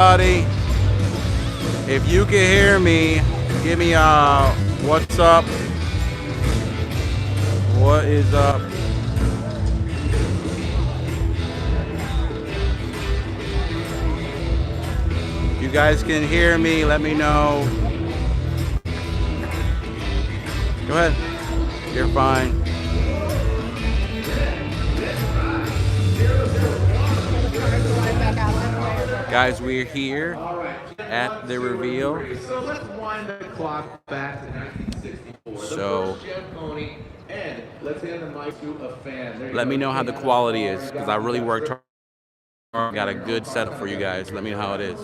everybody. If you can hear me, give me a what's up. What is up? If you guys can hear me, let me know. Go ahead. You're fine. Guys, we're here at the reveal. So let's wind the clock back to 1964. So, and let's hand the mic to a fan. Let me know how the quality is, because I really worked hard. Got a good setup for you guys. Let me know how it is.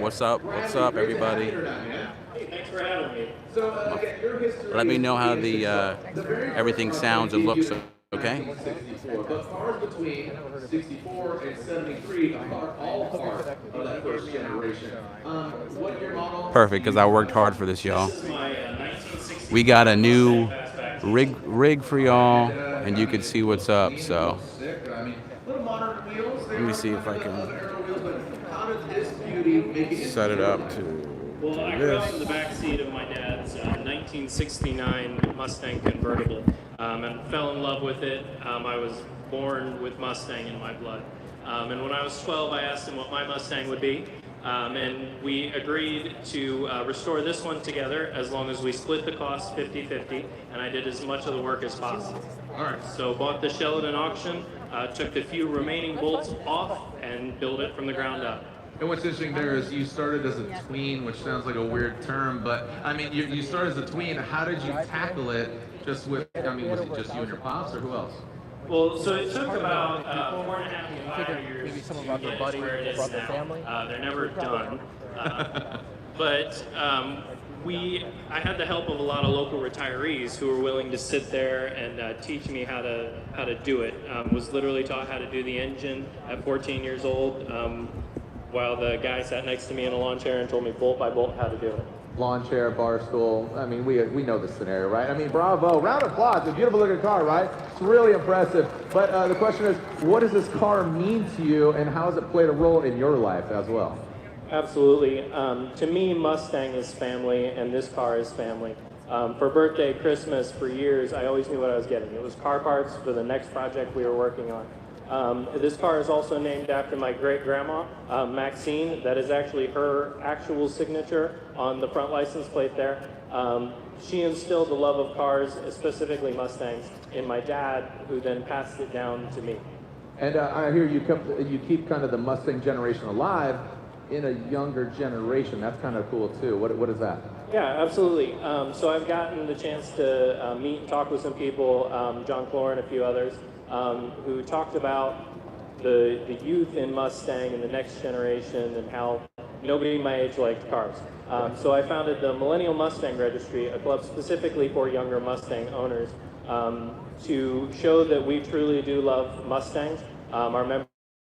What's up? What's up, everybody? Hey, thanks for having me. Let me know how the everything sounds and looks. Okay. But cars between 64 and 73 are all part of that first generation. What your model? Perfect, because I worked hard for this, y'all. This is my 1960. We got a new rig for y'all, and you can see what's up. So let me see if I can set it up to. Well, I grew up in the back seat of my dad's 1969 Mustang convertible and fell in love with it. I was born with Mustang in my blood. And when I was 12, I asked him what my Mustang would be. And we agreed to restore this one together as long as we split the cost 50-50, and I did as much of the work as possible. All right. So bought the shell at an auction, took the few remaining bolts off, and built it from the ground up. And what's interesting there is you started as a tween, which sounds like a weird term, but I mean, you started as a tween. How did you tackle it? Just with, I mean, was it just you and your pops, or who else? Well, so it took about 4.5 to 5 years. Maybe some of our other buddies brought their family. They're never done. But I had the help of a lot of local retirees who were willing to sit there and teach me how to do it. Was literally taught how to do the engine at 14 years old, while the guy sat next to me in a lawn chair and told me bolt by bolt how to do it. Lawn chair, bar stool. I mean, we know the scenario, right? I mean, bravo. Round of applause. A beautiful looking car, right? It's really impressive. But the question is, what does this car mean to you, and how has it played a role in your life as well? Absolutely. To me, Mustang is family, and this car is family. For birthday, Christmas, for years, I always knew what I was getting. It was car parts for the next project we were working on. This car is also named after my great-grandma, Maxine. That is actually her actual signature on the front license plate there. She instilled the love of cars, specifically Mustangs, in my dad, who then passed it down to me. And I hear you keep kind of the Mustang generation alive in a younger generation. That's kind of cool too. What is that? Yeah, absolutely. So I've gotten the chance to meet and talk with some people, John Clore and a few others, who talked about the youth in Mustang and the next generation and how nobody my age liked cars. So I founded the Millennial Mustang Registry, a club specifically for younger Mustang owners, to show that we truly do love Mustangs. Our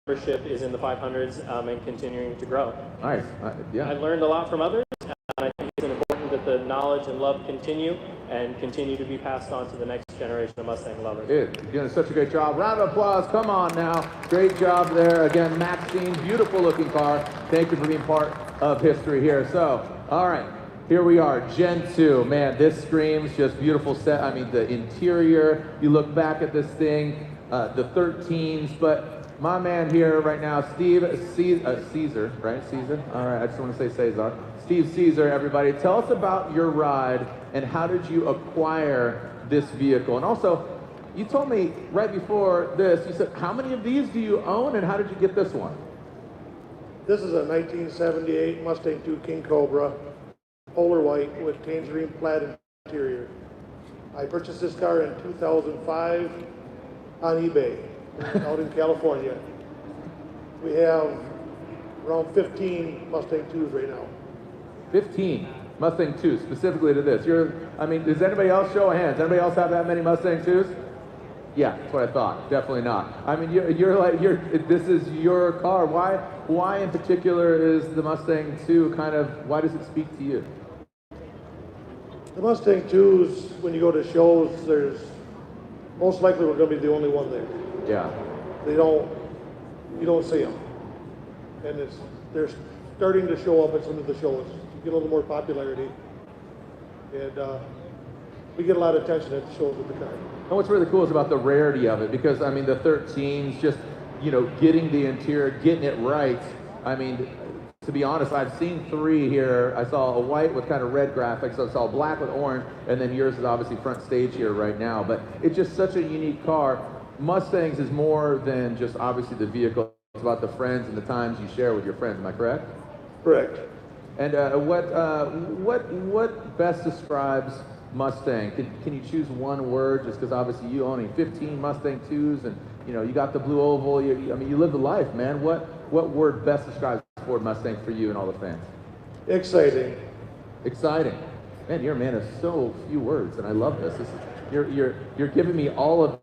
membership is in the 500s and continuing to grow. Nice. Yeah. I've learned a lot from others, and I think it's important that the knowledge and love continue to be passed on to the next generation of Mustang lovers. You're doing such a great job. Round of applause. Come on now. Great job there. Again, Maxine, beautiful looking car. Thank you for being part of history here. So, all right, here we are, Gen 2. Man, this screams just beautiful set. I mean, the interior, you look back at this thing, the 13s, but my man here right now, Steve Caesar, right? Caesar? All right, I just want to say Cesar. Steve Caesar, everybody. Tell us about your ride and how did you acquire this vehicle? And also, you told me right before this, you said, how many of these do you own and how did you get this one? This is a 1978 Mustang II King Cobra, polar white with tangerine plaid interior. I purchased this car in 2005 on eBay out in California. We have around 15 Mustang IIs right now. 15 Mustang II, specifically to this. Does anybody else show of hands? Anybody else have that many Mustang IIs? Yeah, that's what I thought. Definitely not. I mean, this is your car. Why in particular is the Mustang II why does it speak to you? The Mustang IIs, when you go to shows, most likely we're going to be the only one there. Yeah. You don't see them. And they're starting to show up at some of the shows, get a little more popularity. And we get a lot of attention at the shows with the car. And what's really cool is about the rarity of it, because I mean the 13s, just, you know, getting the interior, getting it right. I mean, to be honest, I've seen 3 here. I saw a white with kind of red graphics. I saw black with orange, and then yours is obviously front stage here right now. But it's just such a unique car. Mustangs is more than just obviously the vehicle. It's about the friends and the times you share with your friends. Am I correct? Correct. And what best describes Mustang? Can you choose one word? Just because obviously you owning 15 Mustang IIs, and you know you got the blue oval. I mean, you live the life, man. What word best describes Ford Mustang for you and all the fans? Exciting. Exciting. Man, you're a man of so few words, and I love this. You're giving me all of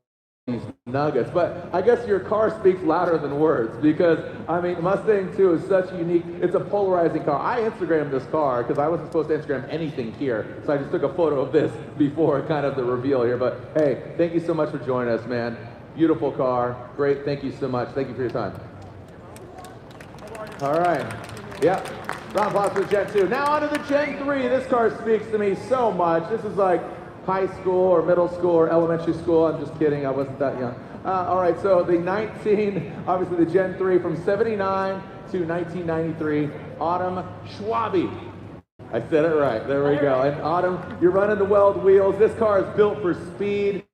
these nuggets, but I guess your car speaks louder than words, because I mean Mustang II is such a unique, it's a polarizing car. I Instagrammed this car because I wasn't supposed to Instagram anything here, so I just took a photo of this before kind of the reveal here. But hey, thank you so much for joining us, man. Beautiful car, great, thank you so much. Thank you for your time. All right, yep, round of applause for the Gen 2. Now on to the Gen 3. This car speaks to me so much. This is like high school or middle school or elementary school. I'm just kidding, I wasn't that young. All right, so the obviously the Gen 3 from 79 to 1993, Autumn Schwabe. I said it right, there we go. And Autumn, you're running the weld wheels. This car is built for speed,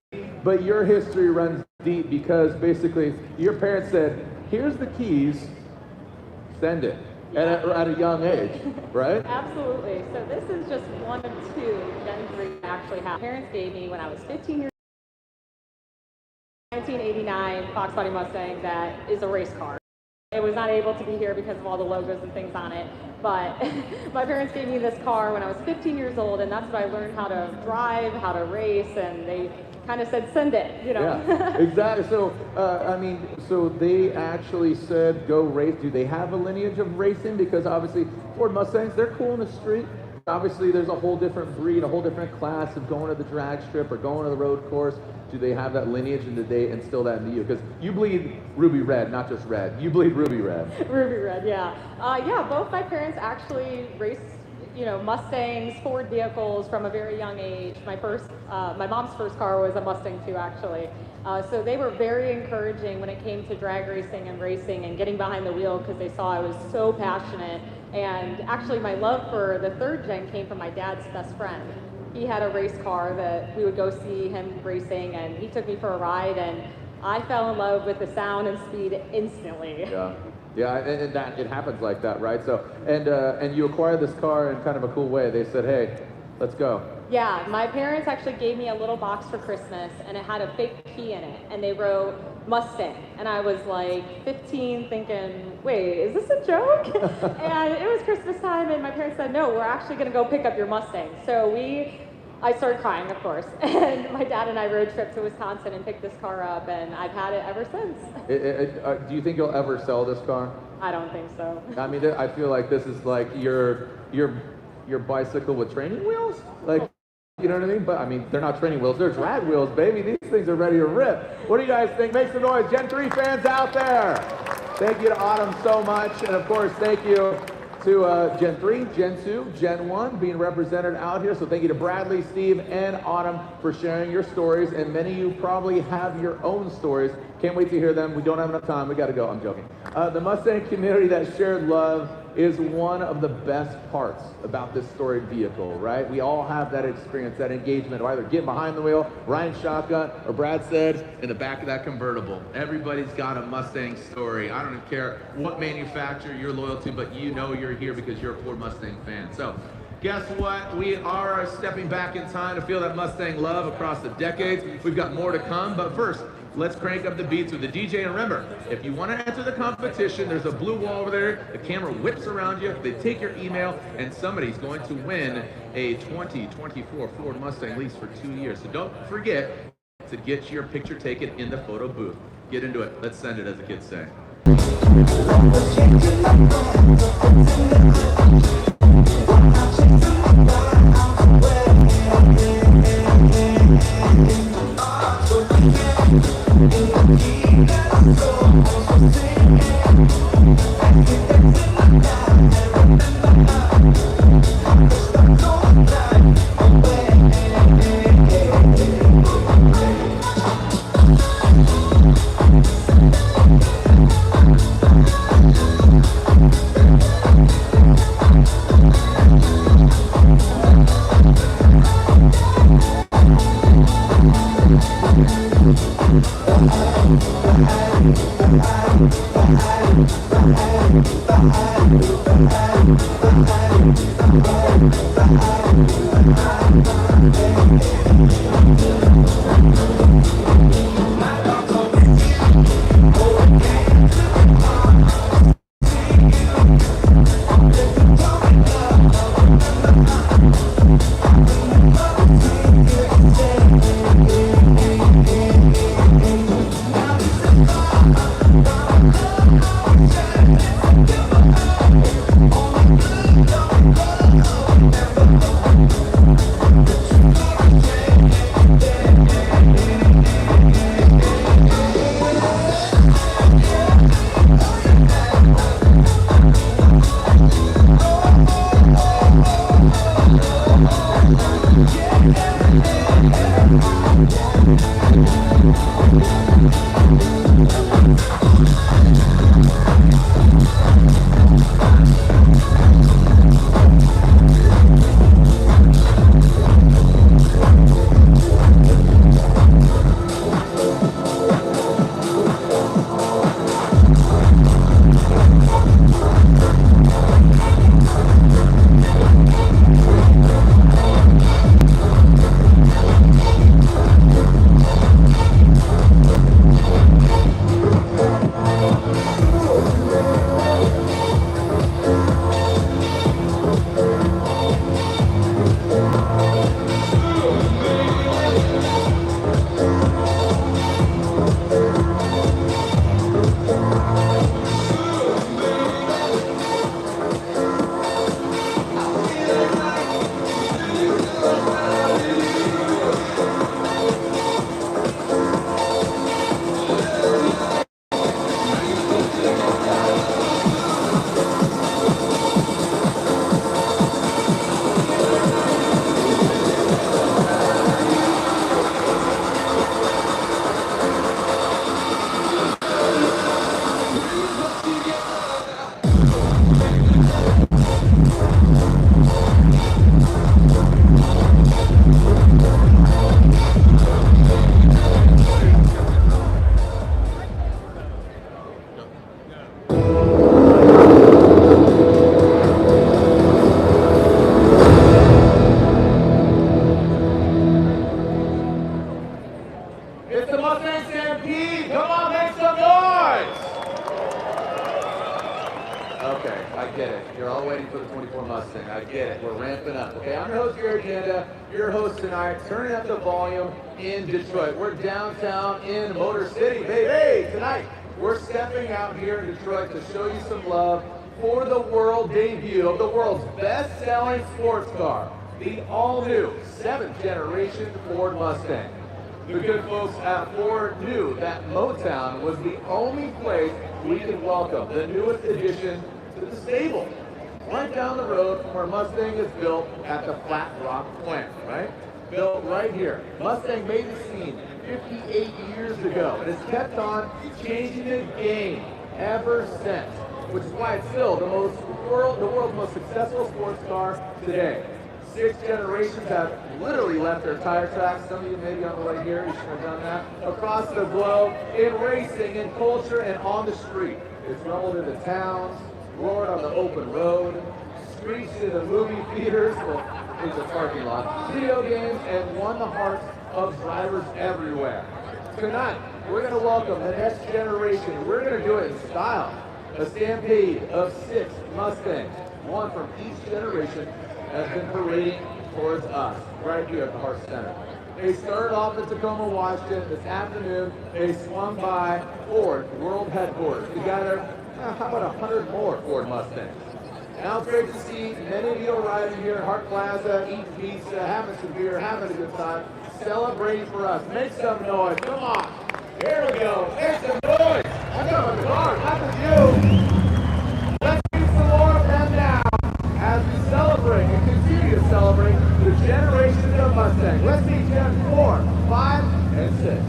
but your history runs deep because basically your parents said, here's the keys, send it. At a young age, right? Absolutely. So this is just one of 2 Gen 3 I actually have. Parents gave me when I was 15 years old, 1989 Fox Body Mustang that is a race car. It was not able to be here because of all the logos and things on it, but my parents gave me this car when I was 15 years old, and that's what I learned how to drive, how to race, and they kind of said, send it, you know. Yeah, exactly. So, I mean, so they actually said, go race. Do they have a lineage of racing? Because obviously Ford Mustangs, they're cool in the street. Obviously there's a whole different breed, a whole different class of going to the drag strip or going to the road course. Do they have that lineage, and did they instill that into you? Because you bleed ruby red, not just red. You bleed ruby red. Ruby red, yeah. Yeah, both my parents actually raced, you know, Mustangs, Ford vehicles from a very young age. My mom's first car was a Mustang II, actually. So they were very encouraging when it came to drag racing and racing and getting behind the wheel, because they saw I was so passionate. And actually my love for the 3rd gen came from my dad's best friend. He had a race car that we would go see him racing, and he took me for a ride, and I fell in love with the sound and speed instantly. Yeah. Yeah, and that it happens like that, right? So, and you acquired this car in kind of a cool way. They said, hey, let's go. Yeah, my parents actually gave me a little box for Christmas, and it had a fake key in it, and they wrote Mustang, and I was like 15 thinking, wait, is this a joke? And it was Christmas time, and my parents said, no, we're actually going to go pick up your Mustang. So I started crying, of course, and my dad and I road trip to Wisconsin and picked this car up, and I've had it ever since. Do you think you'll ever sell this car? I don't think so. I mean, I feel like this is like your bicycle with training wheels, like, you know what I mean? But I mean, they're not training wheels, they're drag wheels, baby. These things are ready to rip. What do you guys think? Make some noise, Gen 3 fans out there. Thank you to Autumn so much, and of course, thank you to Gen 3, Gen 2, Gen 1 being represented out here. So thank you to Bradley, Steve, and Autumn for sharing your stories. And many of you probably have your own stories. Can't wait to hear them. We don't have enough time. We got to go. I'm joking. The Mustang community, that shared love, is one of the best parts about this storied vehicle, right? We all have that experience, that engagement, or either get behind the wheel, riding shotgun, or Brad said, in the back of that convertible. Everybody's got a Mustang story. I don't care what manufacturer you're loyal to, but you know you're here because you're a Ford Mustang fan. So guess what? We are stepping back in time to feel that Mustang love across the decades. We've got more to come, but first, let's crank up the beats with the DJ. And remember, if you want to enter the competition, there's a blue wall over there. The camera whips around you. They take your email, and somebody's going to win a 2024 Ford Mustang lease for 2 years. So don't forget to get your picture taken in the photo booth. Get into it. Let's send it, as the kids say. It's the Mustang Stampede. Come on, make some noise. Okay, I get it. You're all waiting for the 24 Mustang. I get it. We're ramping up. Okay, I'm your host, Gary Janda. Your host tonight. Turning up the volume in Detroit. We're downtown in Motor City, baby. Tonight, we're stepping out here in Detroit to show you some love for the world debut of the world's best-selling sports car, the all-new 7th generation Ford Mustang. The good folks at Ford knew that Motown was the only place we could welcome the newest addition to the stable. Right down the road from where Mustang is built at the Flat Rock plant, right? Built right here. Mustang made the scene 58 years ago and has kept on changing the game ever since, which is why it's still the world's most successful sports car today. 6 generations have literally left their tire tracks. Some of you maybe on the way here, you should have done that. Across the globe, in racing, in culture, and on the street. It's rumbled into towns, roared on the open road, screeched in the movie theaters, well, into parking lots, video games, and won the hearts of drivers everywhere. Tonight, we're going to welcome the next generation. We're going to do it in style. A stampede of 6 Mustangs, one from each generation, has been parading towards us, right here at the Heart Center. They started off in Tacoma, Washington. This afternoon, they swung by Ford World Headquarters to gather, how about 100 more Ford Mustangs. Now it's great to see many of you arriving here at Hart Plaza, eating pizza, having some beer, having a good time, celebrating for us. Make some noise, come on. Here we go, make some noise. I got my car, not with you. Let's do some more of them now as we celebrate and continue to celebrate the generations of Mustang. Let's see Gen 4, 5, and 6.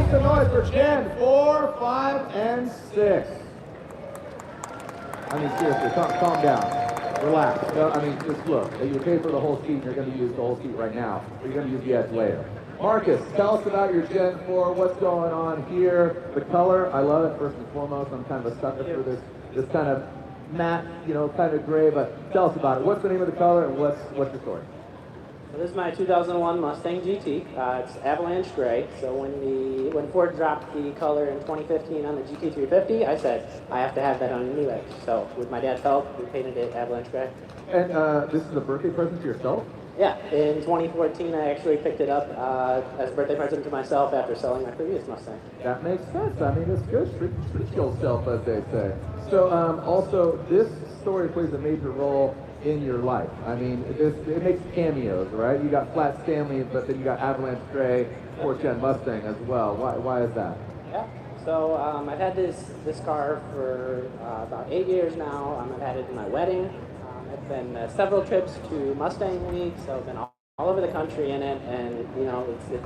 Make some noise for Gen 4, 5, and 6. I mean, seriously, calm down. Relax. No, I mean, just look. You pay for the whole seat, and you're going to use the whole seat right now. Or you're going to use the edge later. Marcus, tell us about your Gen 4. What's going on here? The color, I love it. First and foremost, I'm kind of a sucker for this kind of matte, you know, kind of gray. But tell us about it. What's the name of the color, and what's your story? So this is my 2001 Mustang GT. It's avalanche gray. So when Ford dropped the color in 2015 on the GT350, I said I have to have that on the new edge. So with my dad's help, we painted it avalanche gray. And this is a birthday present to yourself? Yeah, in 2014, I actually picked it up as a birthday present to myself after selling my previous Mustang. That makes sense. I mean, it's good. Treat yourself, as they say. So also, this story plays a major role in your life. I mean, it makes cameos, right? You got Flat Stanley, but then you got Avalanche Gray, 4th Gen Mustang as well. Why is that? Yeah. So I've had this car for about 8 years now. I've had it in my wedding. It's been several trips to Mustang Week, so I've been all over the country in it, and you know, it's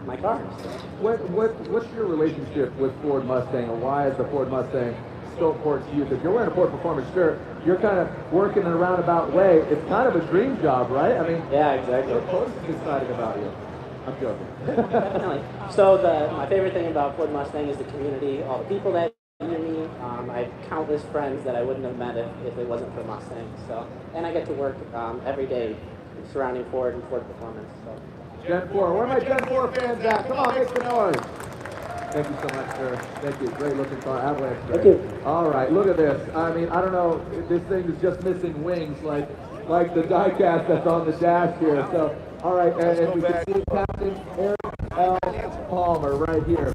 my car. So. What's your relationship with Ford Mustang, and why is the Ford Mustang so important to you? Because you're wearing a Ford Performance shirt, you're kind of working in a roundabout way. It's kind of a dream job, right? I mean, yeah, exactly. What's exciting about you? I'm joking. Definitely. So my favorite thing about Ford Mustang is the community, all the people that near me. I have countless friends that I wouldn't have met if it wasn't for Mustang. So, and I get to work every day surrounding Ford and Ford Performance. So. Gen 4, where are my Gen 4 fans at? Come on, make some noise. Thank you so much, sir. Thank you. Great looking car. Avalanche. Thank you. All right, look at this. I mean, I don't know. This thing is just missing wings, like the die-cast that's on the dash here. So, all right, and we can see Captain Eric L. Palmer right here.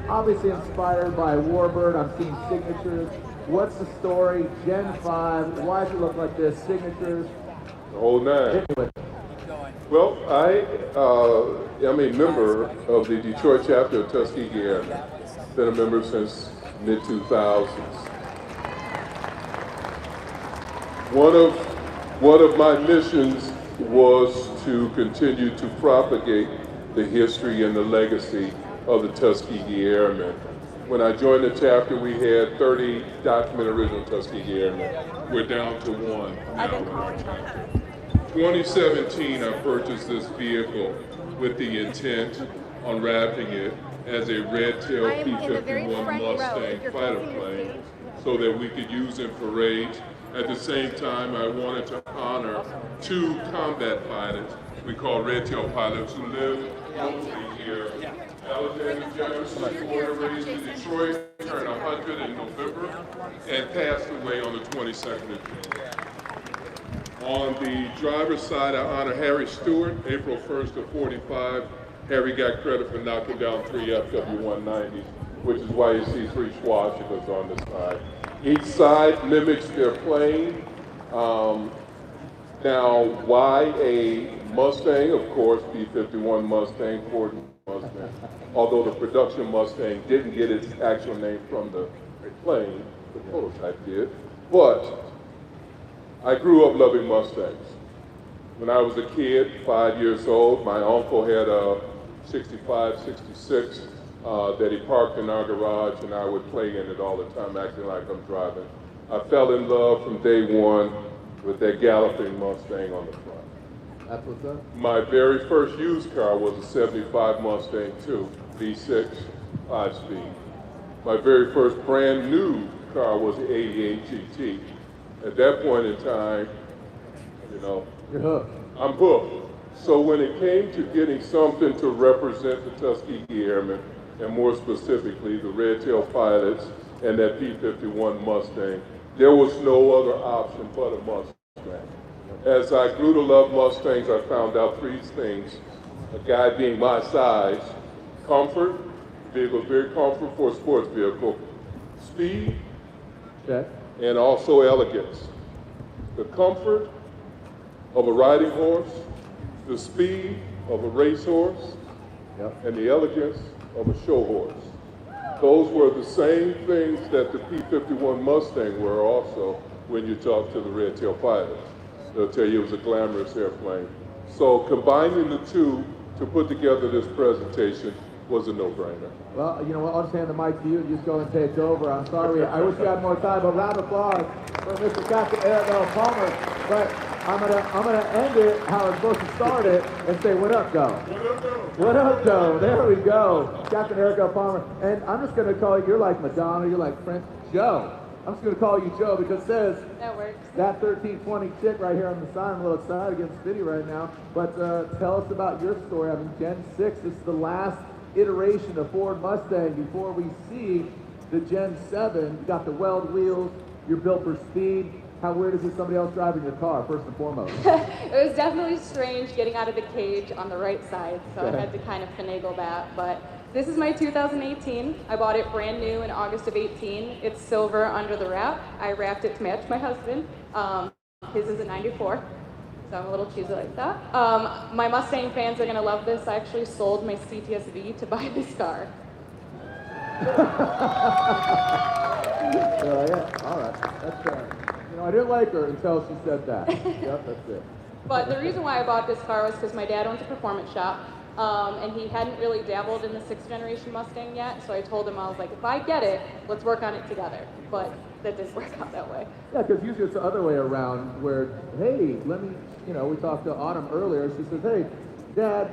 Obviously inspired by Warbird. I'm seeing signatures. What's the story? Gen 5. Why does it look like this? Signatures. The whole nine. Well, I am a member of the Detroit chapter of Tuskegee Airmen. Been a member since mid-2000s. One of my missions was to continue to propagate the history and the legacy of the Tuskegee Airmen. When I joined the chapter, we had 30 documented original Tuskegee Airmen. We're down to one now. 2017, I purchased this vehicle with the intent on wrapping it as a red-tail P-51 Mustang fighter plane so that we could use in parades. At the same time, I wanted to honor 2 combat pilots we call red-tail pilots who live locally here. Alexander Jefferson, born and raised in Detroit, turned 100 in November and passed away on the 22nd of June. On the driver's side, I honor Harry Stewart, April 1st of 45. Harry got credit for knocking down 3 FW-190s, which is why you see 3 swastikas on this side. Each side mimics their plane. Now, why a Mustang? Of course, P-51 Mustang, Ford Mustang. Although the production Mustang didn't get its actual name from the plane, the prototype did. But I grew up loving Mustangs. When I was a kid, 5 years old, my uncle had a 65, 66 that he parked in our garage, and I would play in it all the time, acting like I'm driving. I fell in love from day one with that galloping Mustang on the front. That's what's up. My very first used car was a 75 Mustang II, V6, 5-speed. My very first brand new car was the 88 GT. At that point in time, you know, You're hooked. I'm hooked. So when it came to getting something to represent the Tuskegee Airmen, and more specifically the Red-Tail Pilots and that P-51 Mustang, there was no other option but a Mustang. As I grew to love Mustangs, I found out 3 things. A guy being my size, comfort, vehicle very comfortable for a sports vehicle, speed, Okay. and also elegance. The comfort of a riding horse, the speed of a racehorse, Yep. and the elegance of a show horse. Those were the same things that the P-51 Mustang were also when you talk to the Red-Tail Pilots. They'll tell you it was a glamorous airplane. So combining the two to put together this presentation was a no-brainer. Well, you know what, I'll just hand the mic to you and just go and take over. I'm sorry, I wish we had more time, but round of applause for Mr. Captain Eric Palmer. But I'm gonna end it how I'm supposed to start it and say, what up, Joe? What up, Joe? There we go. Captain Eric Palmer. And I'm just gonna call you, you're like Madonna, you're like Prince, Joe. I'm just gonna call you Joe because it says That works. that 1320 chick right here on the side. I'm a little excited against the video right now. But tell us about your story. I mean, Gen 6, this is the last iteration of Ford Mustang before we see the Gen 7. You got the weld wheels, you're built for speed. How weird is it somebody else driving your car, first and foremost? It was definitely strange getting out of the cage on the right side, so I had to kind of finagle that. But this is my 2018. I bought it brand new in August of 18. It's silver under the wrap. I wrapped it to match my husband. His is a 94, so I'm a little cheesy like that. My Mustang fans are going to love this. I actually sold my CTS-V to buy this car. Yeah, all right. That's you know, I didn't like her until she said that. Yep, that's it. But the reason why I bought this car was because my dad owns a performance shop, and he hadn't really dabbled in the 6th generation Mustang yet, so I told him, I was like, if I get it, let's work on it together. But that didn't work out that way. Yeah, because usually it's the other way around where, hey, let me, you know, we talked to Autumn earlier. She says, hey, Dad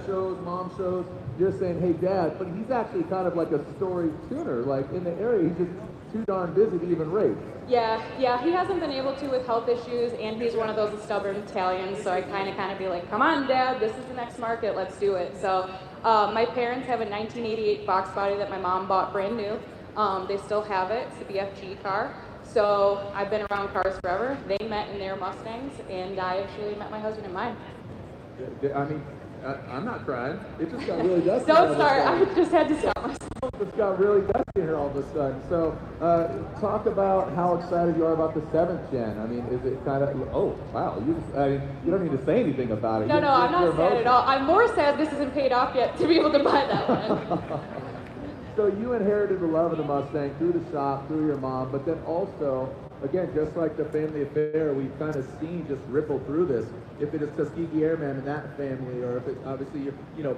shows, Mom shows. You're saying, hey, Dad, but he's actually kind of like a story tuner. Like in the area, he's just too darn busy to even race. Yeah, he hasn't been able to with health issues, and he's one of those stubborn Italians, so I kind of be like, come on, Dad, this is the next market, let's do it. So my parents have a 1988 Fox body that my mom bought brand new. They still have it. It's a BFG car. So I've been around cars forever. They met in their Mustangs, and I actually met my husband in mine. I mean, I'm not crying. It just got really dusty. Don't start. I just had to stop myself. It got really dusty here all of a sudden. So talk about how excited you are about the 7th gen. I mean, is it kind of, oh, wow. You don't need to say anything about it. No, I'm not sad at all. I'm more sad this isn't paid off yet to be able to buy that one. So you inherited the love of the Mustang through the shop, through your mom, but then also, again, just like the family affair, we've kind of seen just ripple through this. If it is Tuskegee Airmen and that family, or if it's obviously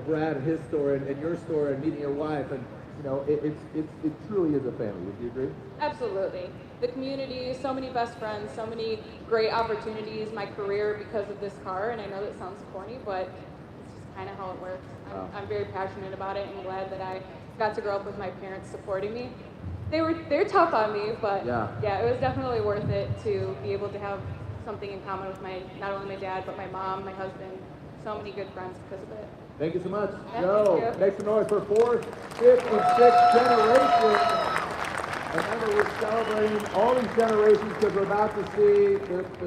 Brad and his story and your story and meeting your wife, and it truly is a family. Would you agree? Absolutely. The community, so many best friends, so many great opportunities, my career because of this car, and I know that sounds corny, but it's just kind of how it works. I'm very passionate about it and glad that I got to grow up with my parents supporting me. They're tough on me, but yeah, it was definitely worth it to be able to have something in common with not only my dad, but my mom, my husband, so many good friends because of it. Thank you so much. Yeah, Joe, make some noise for 4th, 5th, and 6th generation. Remember, we're celebrating all these generations because we're about to see, that's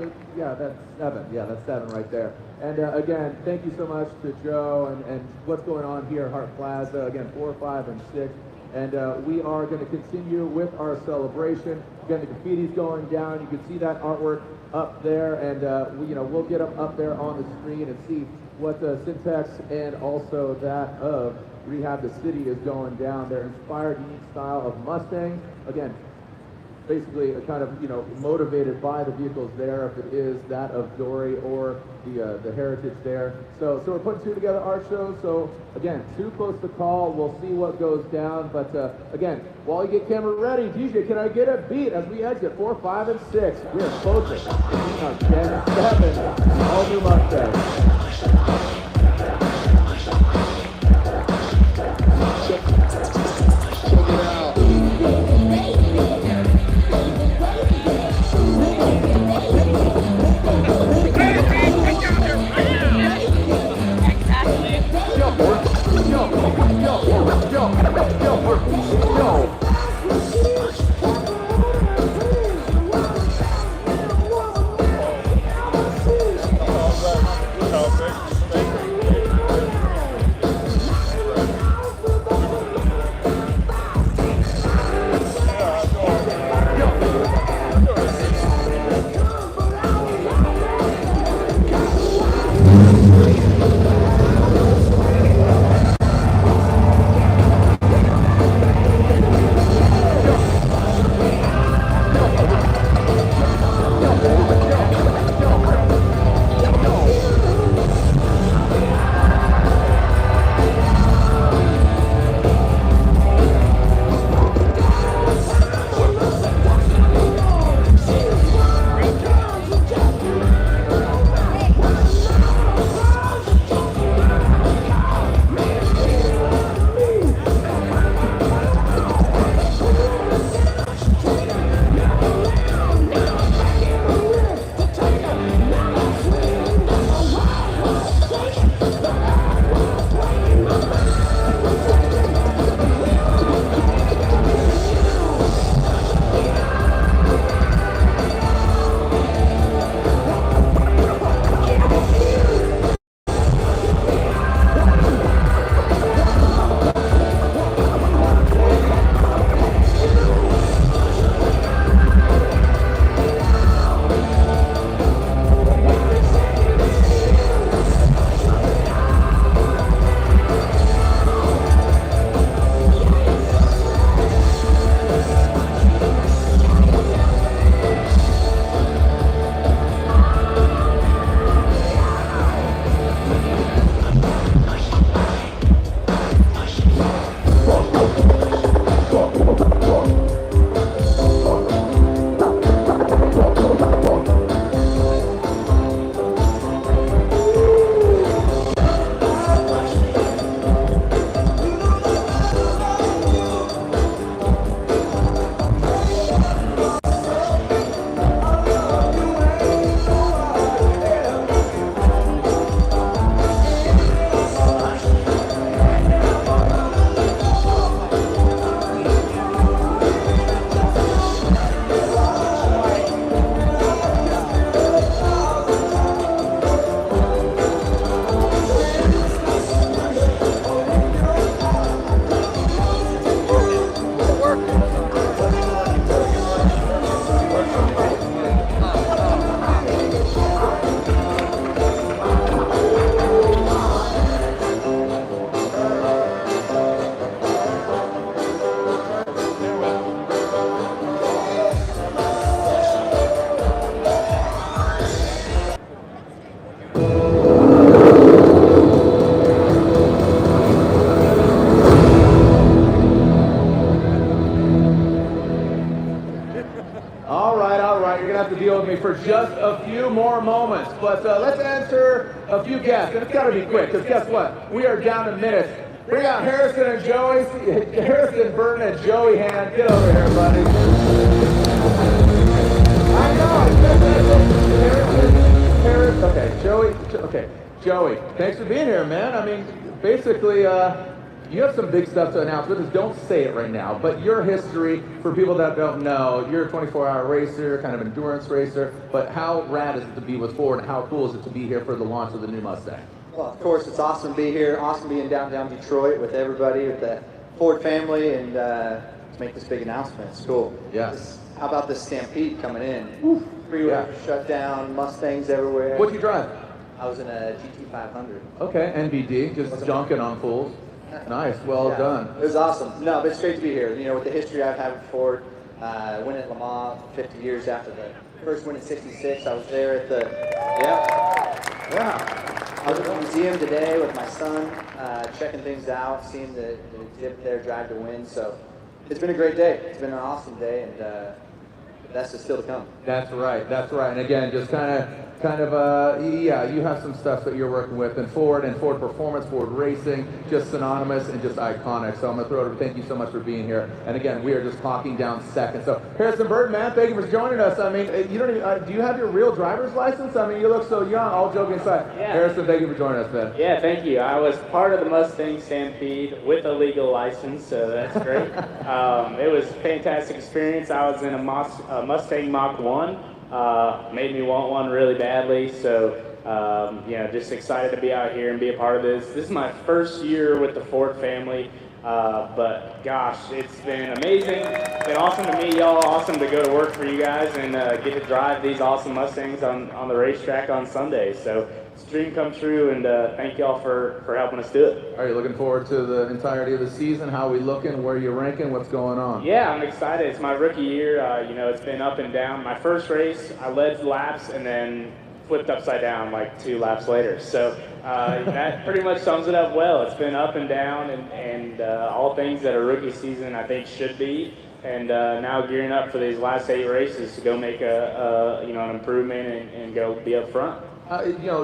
7. Yeah, that's 7 right there. And again, thank you so much to Joe and what's going on here at Hart Plaza. Again, 4, 5, and 6. And we are going to continue with our celebration. Again, the graffiti's going down. You can see that artwork up there, and we'll get them up there on the screen and see what the syntax and also that of Rehab the City is going down. Their inspired, unique style of Mustang. Again, basically kind of motivated by the vehicles there, if it is that of Dory or the heritage there. So we're putting 2 together art shows. So again, too close to call. We'll see what goes down. But again, while you get camera ready, DJ, can I get a beat as we exit 4, 5, and 6? We are closing. 10, 7, all new Mustang. Joey, for just a few more moments. But let's answer a few guests, and it's got to be quick, because guess what? We are down to minutes. Bring out Harrison and Joey, Harrison Burton and Joey Hand. Get over here, buddy. I know. Harrison, okay, Joey. Okay, Joey. Thanks for being here, man. I mean, basically, you have some big stuff to announce with us. Don't say it right now, but your history, for people that don't know, you're a 24-hour racer, kind of endurance racer, but how rad is it to be with Ford, and how cool is it to be here for the launch of the new Mustang? Well, of course, it's awesome to be here. Awesome to be in downtown Detroit with everybody, with the Ford family, and to make this big announcement. It's cool. Yeah. How about this Stampede coming in? Freeway shut down, Mustangs everywhere. What'd you drive? I was in a GT500. Okay, NBD, just junking on fools. Nice, well done. It was awesome. No, but it's great to be here. You know, with the history I've had with Ford, win at Le Mans 50 years after the first win in '66. I was there at the, I was at the museum today with my son, checking things out, seeing the exhibit there, Drive to Win. So it's been a great day. It's been an awesome day, and that's just still to come. That's right, that's right. And again, just yeah, you have some stuff that you're working with, and Ford Performance, Ford Racing, just synonymous and just iconic. So I'm gonna throw it over. Thank you so much for being here. And again, we are just talking down seconds. So Harrison Burton, man, thank you for joining us. I mean, you don't even, do you have your real driver's license? I mean, you look so young, all joking aside. Yeah. Harrison, thank you for joining us, man. Yeah, thank you. I was part of the Mustang Stampede with a legal license, so that's great. It was a fantastic experience. I was in a Mustang Mach 1. Made me want one really badly, so just excited to be out here and be a part of this. This is my first year with the Ford family, but gosh, it's been amazing. It's been awesome to meet y'all, awesome to go to work for you guys and get to drive these awesome Mustangs on the racetrack on Sunday. So it's a dream come true, and thank y'all for helping us do it. Are you looking forward to the entirety of the season? How are we looking? Where are you ranking? What's going on? Yeah, I'm excited. It's my rookie year. It's been up and down. My first race, I led laps and then flipped upside down like 2 laps later. So that pretty much sums it up well. It's been up and down, and all things that a rookie season I think should be. And now gearing up for these last 8 races to go make an improvement and go be up front.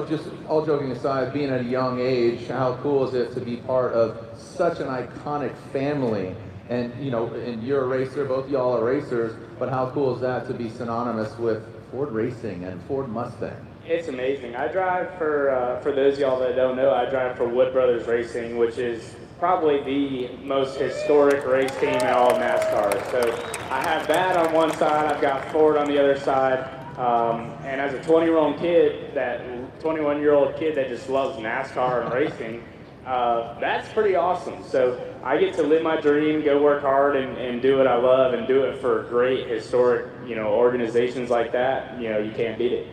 Just all joking aside, being at a young age, how cool is it to be part of such an iconic family? And and you're a racer, both y'all are racers, but how cool is that to be synonymous with Ford Racing and Ford Mustang? It's amazing. I drive for those of y'all that don't know, I drive for Wood Brothers Racing, which is probably the most historic race team in all of NASCAR. So I have that on one side, I've got Ford on the other side. And as a 21-year-old kid that just loves NASCAR and racing, that's pretty awesome. So I get to live my dream, go work hard, and do what I love, and do it for great historic, organizations like that. You can't beat it.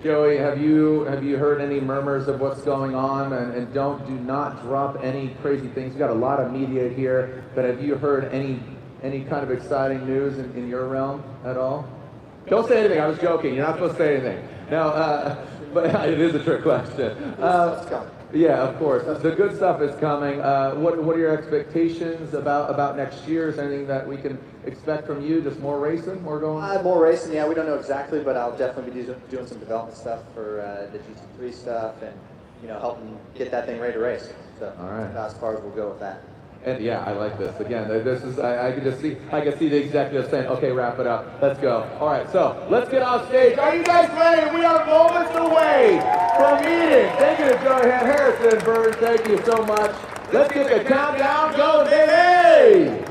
Joey, have you heard any murmurs of what's going on? And do not drop any crazy things. We got a lot of media here, but have you heard any kind of exciting news in your realm at all? Don't say anything. I was joking. You're not supposed to say anything. No, but it is a trick question. Yeah, of course. The good stuff is coming. What are your expectations about next year? Is there anything that we can expect from you? Just more racing, more going? More racing, yeah. We don't know exactly, but I'll definitely be doing some development stuff for the GT3 stuff, and helping get that thing ready to race. So all right. As far as we'll go with that. And yeah, I like this. Again, this is I can see the executives saying, okay, wrap it up. Let's go. All right, so let's get off stage. Are you guys ready? We are moments away from meeting. Thank you to Joey Harrison Burton. Thank you so much. Let's get the countdown going, baby!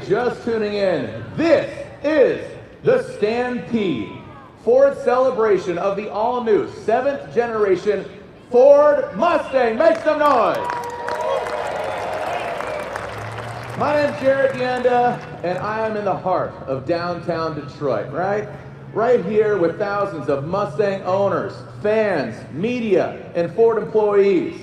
just tuning in, this is the Stampede, Ford's celebration of the all-new 7th generation Ford Mustang. Make some noise! My name's Jared Deenda, and I am in the heart of downtown Detroit, right here with thousands of Mustang owners, fans, media, and Ford employees.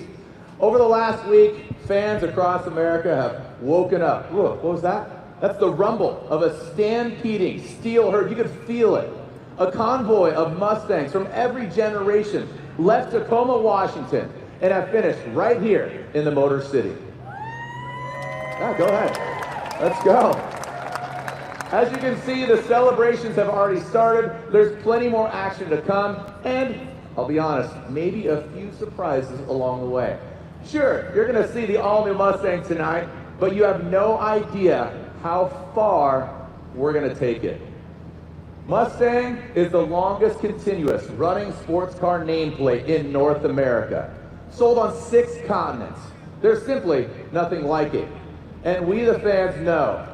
Over the last week, fans across America have woken up. Whoa, what was that? That's the rumble of a stampeding steel herd. You could feel it. A convoy of Mustangs from every generation left Tacoma, Washington, and have finished right here in the Motor City. Go ahead. Let's go. As you can see, the celebrations have already started. There's plenty more action to come, and I'll be honest, maybe a few surprises along the way. Sure, you're going to see the all-new Mustang tonight, but you have no idea how far we're going to take it. Mustang is the longest continuous running sports car nameplate in North America. Sold on 6 continents. There's simply nothing like it. And we, the fans, know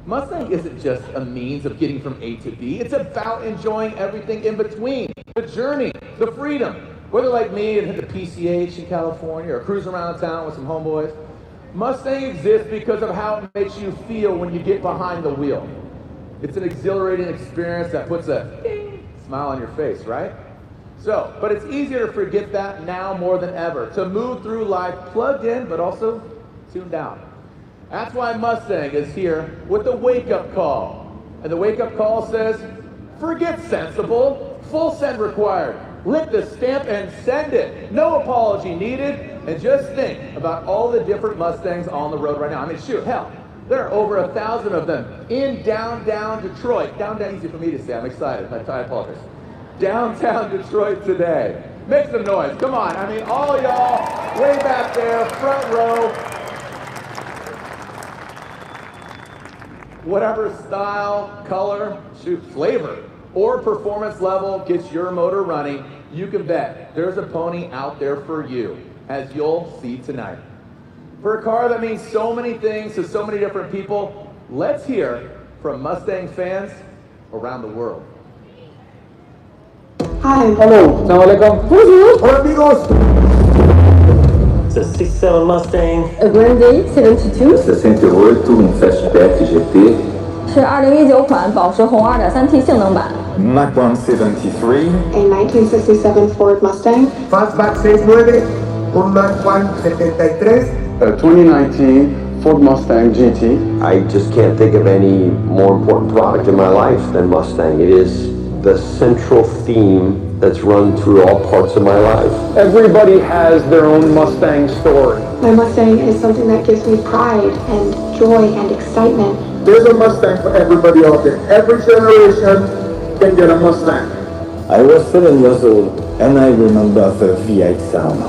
Mustang isn't just a means of getting from A to B. It's about enjoying everything in between. The journey, the freedom. Whether like me and hit the PCH in California or cruise around town with some homeboys, Mustang exists because of how it makes you feel when you get behind the wheel. It's an exhilarating experience that puts a ding smile on your face, right? So, but it's easier to forget that now more than ever, to move through life plugged in, but also tuned out. That's why Mustang is here with the wake-up call. And the wake-up call says, forget sensible, full send required. Lick the stamp and send it. No apology needed. And just think about all the different Mustangs on the road right now. I mean, shoot, hell, there are over 1,000 of them in downtown Detroit. Downtown, easy for me to say, I'm excited. I apologize. Downtown Detroit today. Make some noise, come on. I mean, all y'all way back there, front row. Whatever style, color, shoot, flavor, or performance level gets your motor running, you can bet there's a pony out there for you, as you'll see tonight. For a car that means so many things to so many different people, let's hear from Mustang fans around the world. Hi. Hello. Assalamualaikum. Hola amigos. It's a 67 Mustang. A Grande 72. 68 Fastback GT. 是2019款保时红 2.3T 性能版。Mach 173. A 1967 Ford Mustang. Fastback 69. Un Mach 173. A 2019 Ford Mustang GT. I just can't think of any more important product in my life than Mustang. It is the central theme that's run through all parts of my life. Everybody has their own Mustang story. My Mustang is something that gives me pride and joy and excitement. There's a Mustang for everybody out there. Every generation can get a Mustang. I was 7 years old and I remember the V8 sound.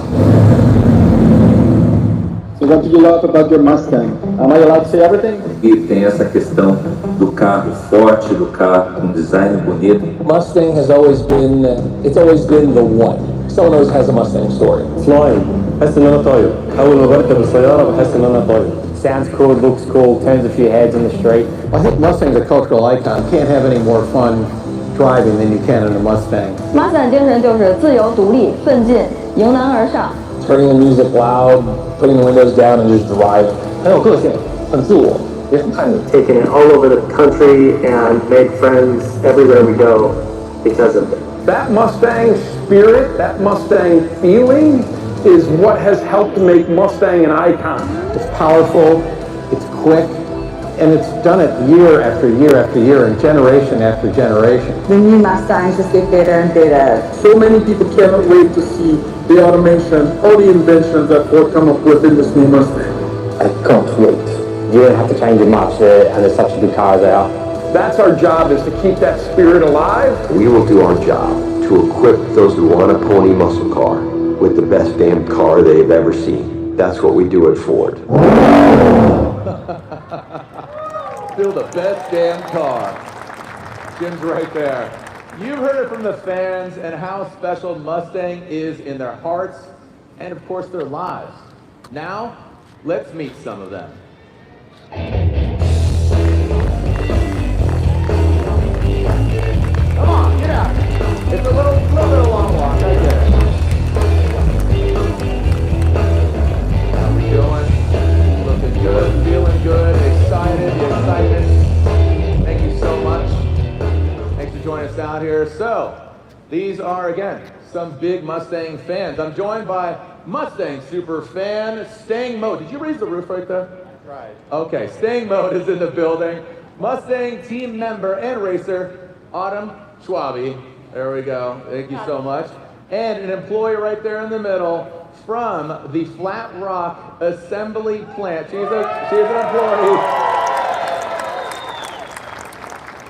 So what do you love about your Mustang? Am I allowed to say everything? E tem essa questão do carro forte, do carro com design bonito. Mustang has always been, it's always been the one. Someone always has a Mustang story. Flying. بحس إن أنا طاير. أول ما بركب السيارة بحس إن أنا طاير. Sounds cool, looks cool, turns a few heads in the street. I think Mustang's a cultural icon. Can't have any more fun driving than you can in a Mustang. Mustang 精神就是自由、独立、奋进、迎难而上。Turning the music loud, putting the windows down and just driving. 很有个性，很自我，也很叛逆。Taken it all over the country and made friends everywhere we go because of it. That Mustang spirit, that Mustang feeling is what has helped make Mustang an icon. It's powerful, it's quick, and it's done it year after year after year and generation after generation. The new Mustangs just get better and better. So many people cannot wait to see the automation, all the inventions that Ford come up with in this new Mustang. I can't wait. You don't have to change it much and there's such a good car they are. That's our job, is to keep that spirit alive. We will do our job to equip those who want a pony muscle car with the best damn car they've ever seen. That's what we do at Ford. Still the best damn car. Jim's right there. You've heard it from the fans and how special Mustang is in their hearts and of course their lives. Now, let's meet some of them. here. So, these are, again, some big Mustang fans. I'm joined by Mustang super fan, StangMode. Did you raise the roof right there? Right. Okay, StangMode is in the building. Mustang team member and racer, Autumn Schwabe. There we go. Thank you so much. And an employee right there in the middle from the Flat Rock Assembly Plant. She's an employee.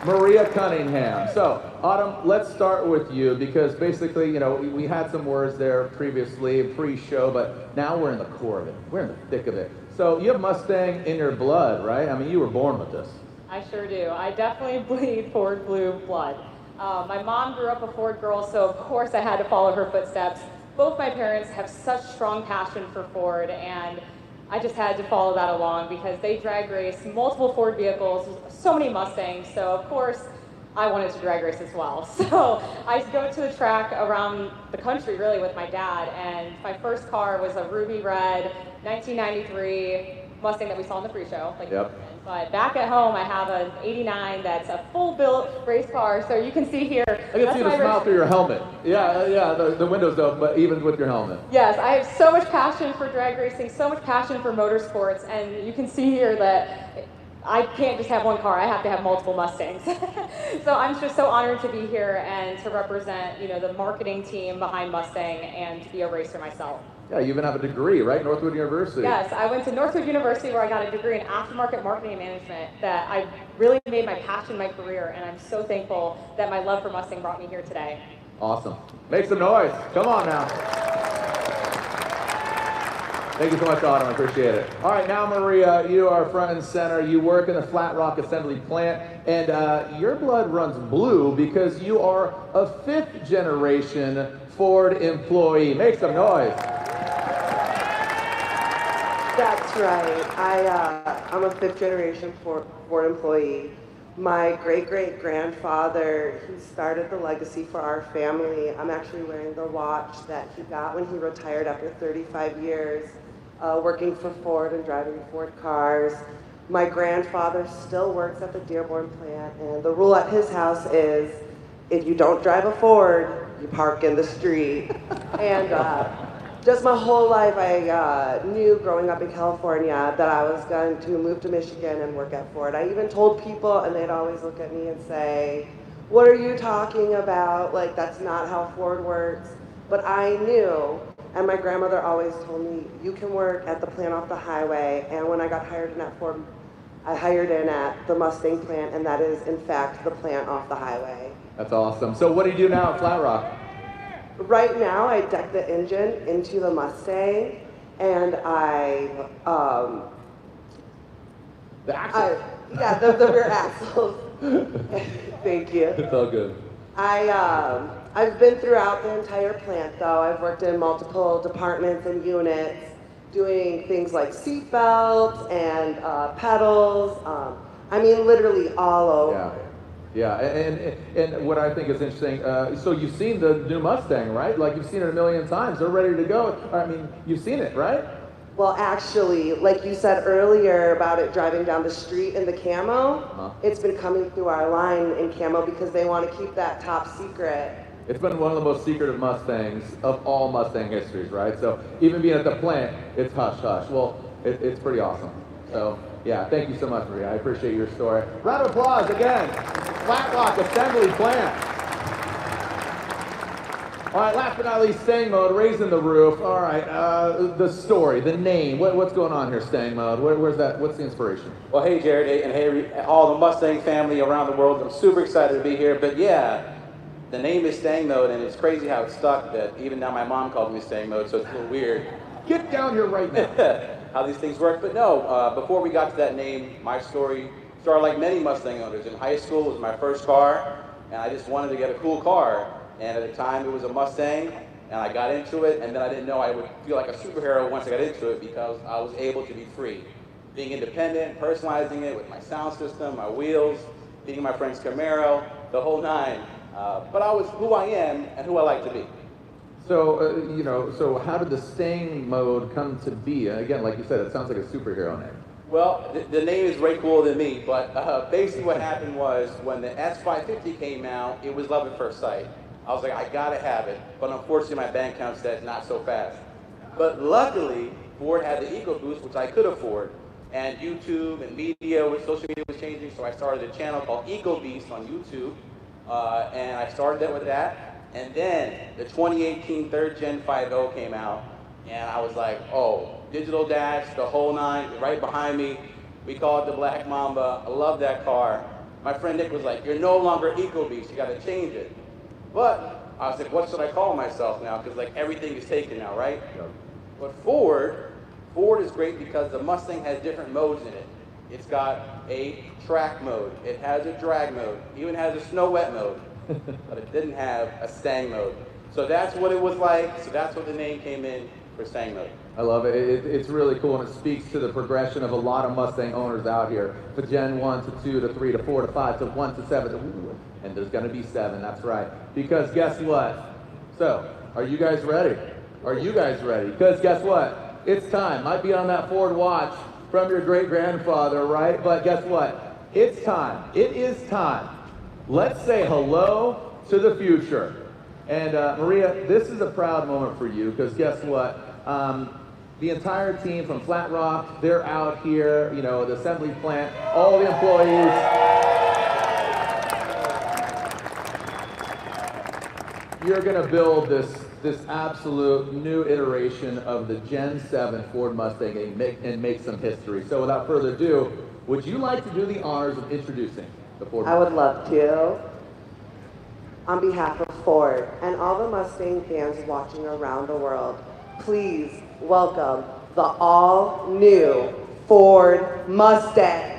Maria Cunningham. So, Autumn, let's start with you because basically, you know, we had some words there previously, pre-show, but now we're in the core of it. We're in the thick of it. So, you have Mustang in your blood, right? I mean, you were born with this. I sure do. I definitely bleed Ford blue blood. My mom grew up a Ford girl, so of course I had to follow her footsteps. Both my parents have such strong passion for Ford, and I just had to follow that along because they drag race multiple Ford vehicles, so many Mustangs, so of course I wanted to drag race as well. So I go to the track around the country really with my dad, and my first car was a ruby red 1993 Mustang that we saw in the pre-show. Yep. But back at home, I have an 89 that's a full-built race car, so you can see here. I can see the smile through your helmet. Yeah, the windows open, but even with your helmet. Yes, I have so much passion for drag racing, so much passion for motorsports, and you can see here that I can't just have one car, I have to have multiple Mustangs. So I'm just so honored to be here and to represent, you know, the marketing team behind Mustang and to be a racer myself. Yeah, you even have a degree, right? Northwood University. Yes, I went to Northwood University where I got a degree in aftermarket marketing and management that I really made my passion my career, and I'm so thankful that my love for Mustang brought me here today. Awesome. Make some noise. Come on now. Thank you so much, Autumn. I appreciate it. All right, now, Maria, you are front and center. You work in the Flat Rock Assembly Plant, and your blood runs blue because you are a fifth-generation Ford employee. Make some noise. That's right. I'm a fifth-generation Ford employee. My great-great-grandfather, he started the legacy for our family. I'm actually wearing the watch that he got when he retired after 35 years working for Ford and driving Ford cars. My grandfather still works at the Dearborn plant, and the rule at his house is if you don't drive a Ford, you park in the street. And just my whole life, I knew growing up in California that I was going to move to Michigan and work at Ford. I even told people, and they'd always look at me and say, "What are you talking about? Like, that's not how Ford works." But I knew, and my grandmother always told me, you can work at the plant off the highway. And when I got hired in at Ford, I hired in at the Mustang plant, and that is, in fact, the plant off the highway. That's awesome. So what do you do now at Flat Rock? Right now, I deck the engine into the Mustang, and the axle? The rear axles. Thank you. It's all good. I've been throughout the entire plant, though. I've worked in multiple departments and units, doing things like seat belts and pedals. I mean, literally all over. Yeah, and what I think is interesting, so you've seen the new Mustang, right? Like, you've seen it a million times. They're ready to go. I mean, you've seen it, right? Well, actually, like you said earlier about it driving down the street in the camo, it's been coming through our line in camo because they want to keep that top secret. It's been one of the most secretive Mustangs of all Mustang histories, right? So even being at the plant, it's hush-hush. Well, it's pretty awesome. So, yeah, thank you so much, Maria. I appreciate your story. Round of applause again. Flat Rock Assembly Plant. All right, last but not least, StangMode, raising the roof. All right, the story, the name. What's going on here, StangMode? Where's that? What's the inspiration? Well, hey, Jared, and hey, all the Mustang family around the world. I'm super excited to be here. But yeah, the name is StangMode, and it's crazy how it stuck that even now my mom called me StangMode, so it's a little weird. Get down here right now. How these things work. But no, before we got to that name, my story started like many Mustang owners. In high school, it was my first car, and I just wanted to get a cool car. And at the time, it was a Mustang, and I got into it, and then I didn't know I would feel like a superhero once I got into it because I was able to be free. Being independent, personalizing it with my sound system, my wheels, being my friend's Camaro, the whole nine. But I was who I am and who I like to be. So, so how did the StangMode come to be? And again, like you said, it sounds like a superhero name. Well, the name is way cooler than me, but basically what happened was when the S550 came out, it was love at first sight. I was like, I gotta have it, but unfortunately my bank account said not so fast. But luckily, Ford had the EcoBoost, which I could afford, and YouTube and media, social media was changing, so I started a channel called EcoBeast on YouTube, and I started it with that, and then the 2018 3rd Gen 5.0 came out, and I was like, oh, digital dash, the whole nine, right behind me. We call it the Black Mamba. I love that car. My friend Nick was like, you're no longer EcoBeast, you gotta change it. But I was like, what should I call myself now? Because like everything is taken now, right? Yep. But Ford is great because the Mustang has different modes in it. It's got a track mode, it has a drag mode, even has a snow wet mode, but it didn't have a Stang mode. So that's what it was like, so that's what the name came in for StangMode. I love it. It's really cool, and it speaks to the progression of a lot of Mustang owners out here. To Gen 1, to 2, to 3, to 4, to 5, to 1, to 7, and there's going to be 7, that's right. Because guess what? So, are you guys ready? Are you guys ready? Because guess what? It's time. Might be on that Ford watch from your great-grandfather, right? But guess what? It's time. It is time. Let's say hello to the future. And Maria, this is a proud moment for you, because guess what? The entire team from Flat Rock, they're out here, you know, the assembly plant, all the employees. You're gonna build this absolute new iteration of the Gen 7 Ford Mustang and make some history. So without further ado, would you like to do the honors of introducing the Ford Mustang? I would love to. On behalf of Ford and all the Mustang fans watching around the world, please welcome the all-new Ford Mustang.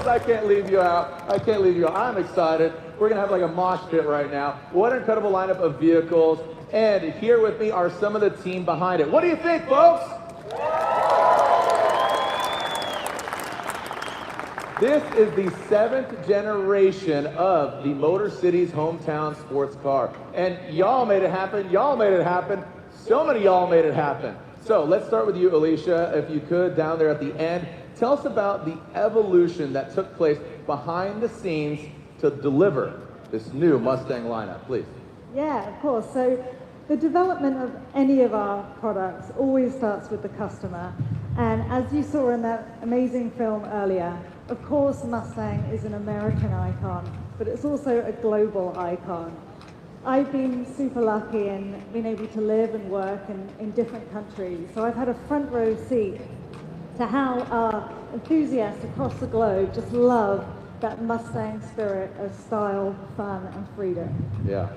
I can't leave you out. I'm excited. We're gonna have like a mosh pit right now. What an incredible lineup of vehicles. And here with me are some of the team behind it. What do you think, folks? This is the 7th generation of the Motor City's hometown sports car. And y'all made it happen. Y'all made it happen. So many y'all made it happen. So let's start with you, Alicia, if you could, down there at the end. Tell us about the evolution that took place behind the scenes to deliver this new Mustang lineup, please. Yeah, of course. So the development of any of our products always starts with the customer. And as you saw in that amazing film earlier, of course Mustang is an American icon, but it's also a global icon. I've been super lucky in being able to live and work in different countries. So I've had a front row seat to how our enthusiasts across the globe just love that Mustang spirit of style, fun, and freedom. Yeah,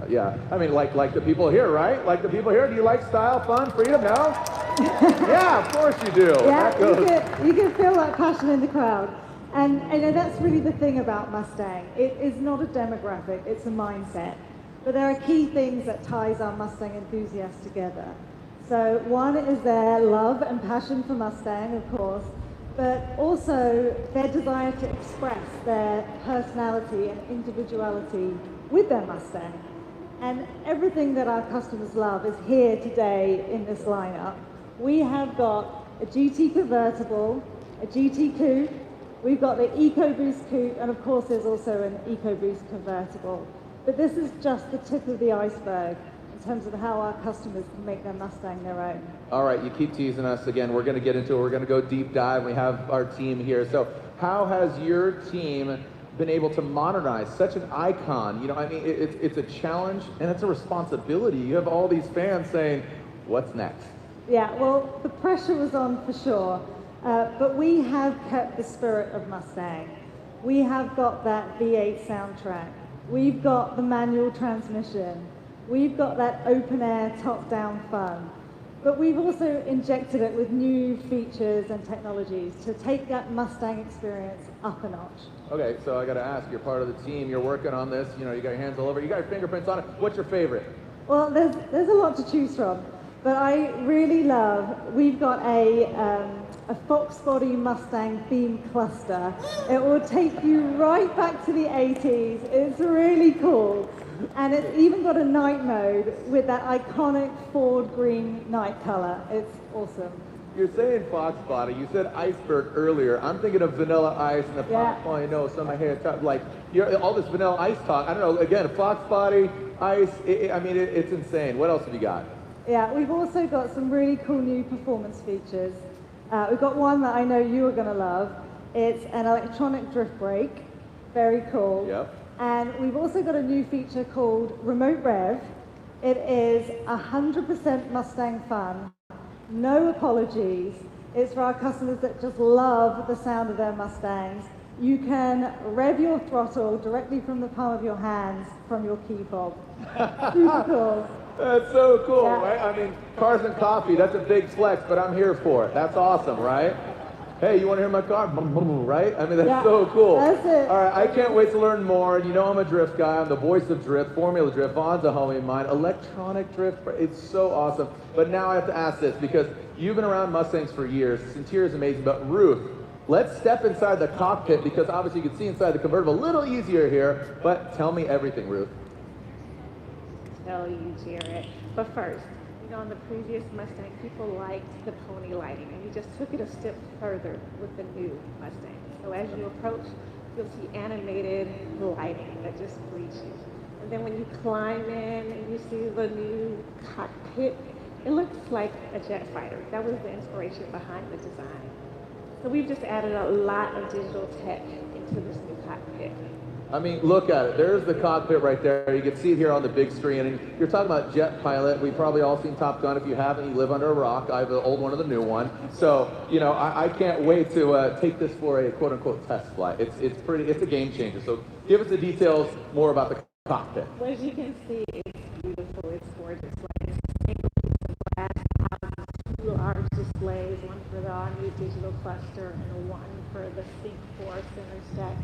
yeah. I mean, like the people here, right? Like the people here. Do you like style, fun, freedom? No? Yeah, of course you do. Yeah, you can feel that passion in the crowd. And you know, that's really the thing about Mustang. It is not a demographic, it's a mindset. But there are key things that ties our Mustang enthusiasts together. So one is their love and passion for Mustang, of course, but also their desire to express their personality and individuality with their Mustang. And everything that our customers love is here today in this lineup. We have got a GT convertible, a GT coupe, we've got the EcoBoost coupe, and of course there's also an EcoBoost convertible. But this is just the tip of the iceberg in terms of how our customers can make their Mustang their own. All right, you keep teasing us again. We're going to get into it. We're going to go deep dive. We have our team here. So how has your team been able to modernize such an icon? You know, I mean, it's a challenge and it's a responsibility. You have all these fans saying, what's next? Yeah, well, the pressure was on for sure. But we have kept the spirit of Mustang. We have got that V8 soundtrack. We've got the manual transmission. We've got that open-air, top-down fun. But we've also injected it with new features and technologies to take that Mustang experience up a notch. Okay, so I got to ask, you're part of the team, you're working on this, you know, you got your hands all over it, you got your fingerprints on it. What's your favorite? Well, there's a lot to choose from. But I really love, we've got a Fox Body Mustang theme cluster. It will take you right back to the 80s. It's really cool. And it's even got a night mode with that iconic Ford green night color. It's awesome. You're saying Fox Body, you said iceberg earlier. I'm thinking of Vanilla Ice and the 5.0, some of my hair top, like, all this Vanilla Ice talk. I don't know, again, Fox Body, Ice, it's insane. What else have you got? Yeah, we've also got some really cool new performance features. We've got one that I know you are going to love. It's an electronic drift brake. Very cool. Yep. And we've also got a new feature called Remote Rev. It is 100% Mustang fun. No apologies. It's for our customers that just love the sound of their Mustangs. You can rev your throttle directly from the palm of your hands from your key fob. Super cool. That's so cool, right? I mean, cars and coffee, that's a big flex, but I'm here for it. That's awesome, right? Hey, you want to hear my car? Right? I mean, that's so cool. That's it. All right, I can't wait to learn more. You know I'm a drift guy. I'm the voice of drift, Formula Drift. Vaughn's a homie of mine. Electronic drift, it's so awesome. But now I have to ask this, because you've been around Mustangs for years. This interior is amazing. But Ruth, let's step inside the cockpit, because obviously you can see inside the convertible a little easier here. But tell me everything, Ruth. Tell you, Jared. But first, you know, on the previous Mustang, people liked the pony lighting, and we just took it a step further with the new Mustang. So as you approach, you'll see animated lighting that just greets you. And then when you climb in and you see the new cockpit, it looks like a jet fighter. That was the inspiration behind the design. So we've just added a lot of digital tech into this new cockpit. I mean, look at it. There's the cockpit right there. You can see it here on the big screen. And you're talking about jet pilot. We've probably all seen Top Gun. If you haven't, you live under a rock. I have the old one or the new one. So, you know, I can't wait to take this for a quote-unquote test flight. It's a game changer. So give us the details more about the cockpit. Well, as you can see, it's beautiful. It's gorgeous. Like, it's a single piece of glass houses, two large displays, one for the all-new digital cluster and one for the Sync 4 center stack.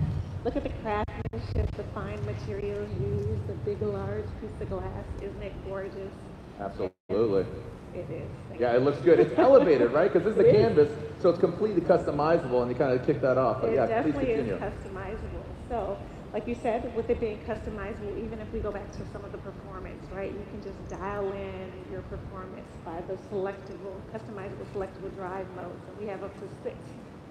Look at the craftsmanship, the fine materials used, the big, large piece of glass. Isn't it gorgeous? Absolutely. It is. Yeah, it looks good. It's elevated, right? Because this is the canvas, so it's completely customizable, and you kind of kick that off. But it yeah, definitely please continue. is customizable. So, like you said, with it being customizable, even if we go back to some of the performance, right? You can just dial in your performance by the customizable selectable drive modes. And we have up to 6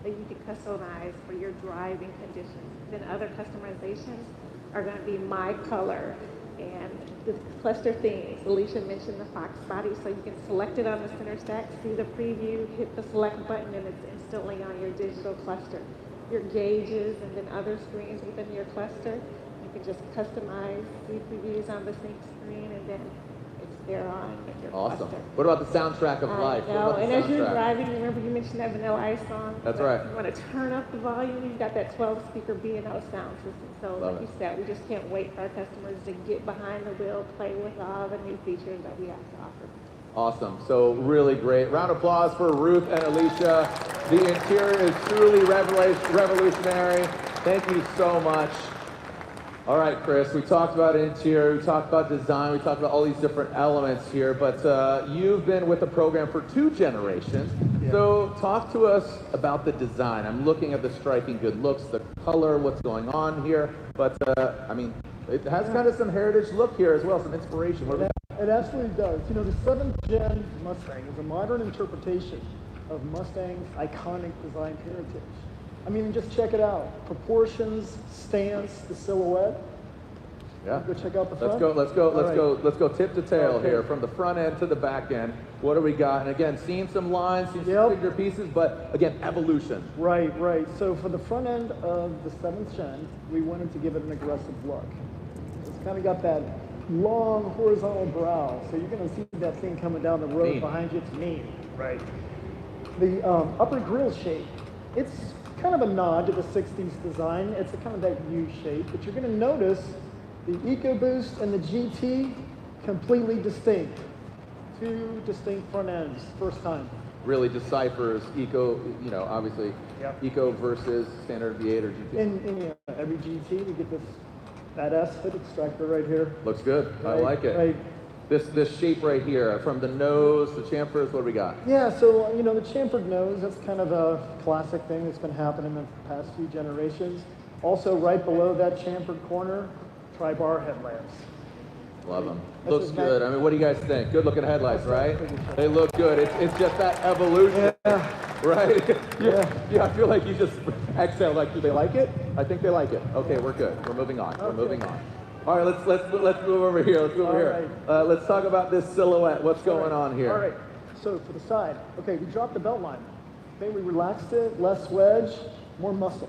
that you can customize for your driving conditions. Then other customizations are going to be my color and the cluster themes. Alicia mentioned the Fox Body, so you can select it on the center stack, see the preview, hit the select button, and it's instantly on your digital cluster. Your gauges and then other screens within your cluster, You can just customize the previews on the sync screen, and then it's there on your Awesome. cluster. What about the soundtrack of life? What about the And as you're soundtrack? driving, remember you mentioned that Vanilla Ice song? That's But right. You want to turn up the volume, you've got that 12-speaker B&O sound system. So Love like it. you said, we just can't wait for our customers to get behind the wheel, play with all the new features that we have to offer. Awesome. So really great. Round of applause for Ruth and Alicia. The interior is truly revolutionary. Thank you so much. All right, Chris, we talked about interior, we talked about design, we talked about all these different elements here, but you've been with the program for 2 generations. Yeah. So talk to us about the design. I'm looking at the striking good looks, the color, what's going on here, but I mean, it has kind of some heritage look here as well, some inspiration. What It absolutely does. You know, the 7th gen Mustang is a modern interpretation of Mustang's iconic design heritage. I mean, just check it out. Proportions, stance, the silhouette. Yeah. Go check out the front. Let's go tip to tail Okay. here, from the front end to the back end. What do we got? And again, seeing some lines, seeing some bigger pieces, but again, evolution. Right. So for the front end of the 7th gen, we wanted to give it an aggressive look. It's kind of got that long horizontal brow, so you're going to see that thing coming down the road Mean. behind you. It's mean, right? The upper grille shape, it's kind of a nod to the 60s design. It's a kind of that U shape, but you're going to notice the EcoBoost and the GT completely distinct. 2 distinct front ends, first time. Really deciphers eco, you know, obviously, Yep. eco versus standard V8 or GT. In every GT, we get this badass hood extractor right here. Looks good. I Right, like it. right. This shape right here, from the nose, the chamfers, what do we got? Yeah, so, you know, the chamfered nose, that's kind of a classic thing that's been happening in the past few generations. Also, right below that chamfered corner, tri-bar headlamps. Love them. This Looks is good. I mean, what do you guys think? Good looking headlights, right? They look good. It's just that evolution, right? Yeah, I feel like you just exhale. Like, do they like it? I think they like it. Okay, we're good. We're moving on. We're moving on. All right, let's move over here. Let's move over here. Let's talk about this silhouette. What's going on here? All right, so for the side, okay, we dropped the belt line. Okay, we relaxed it, less wedge, more muscle.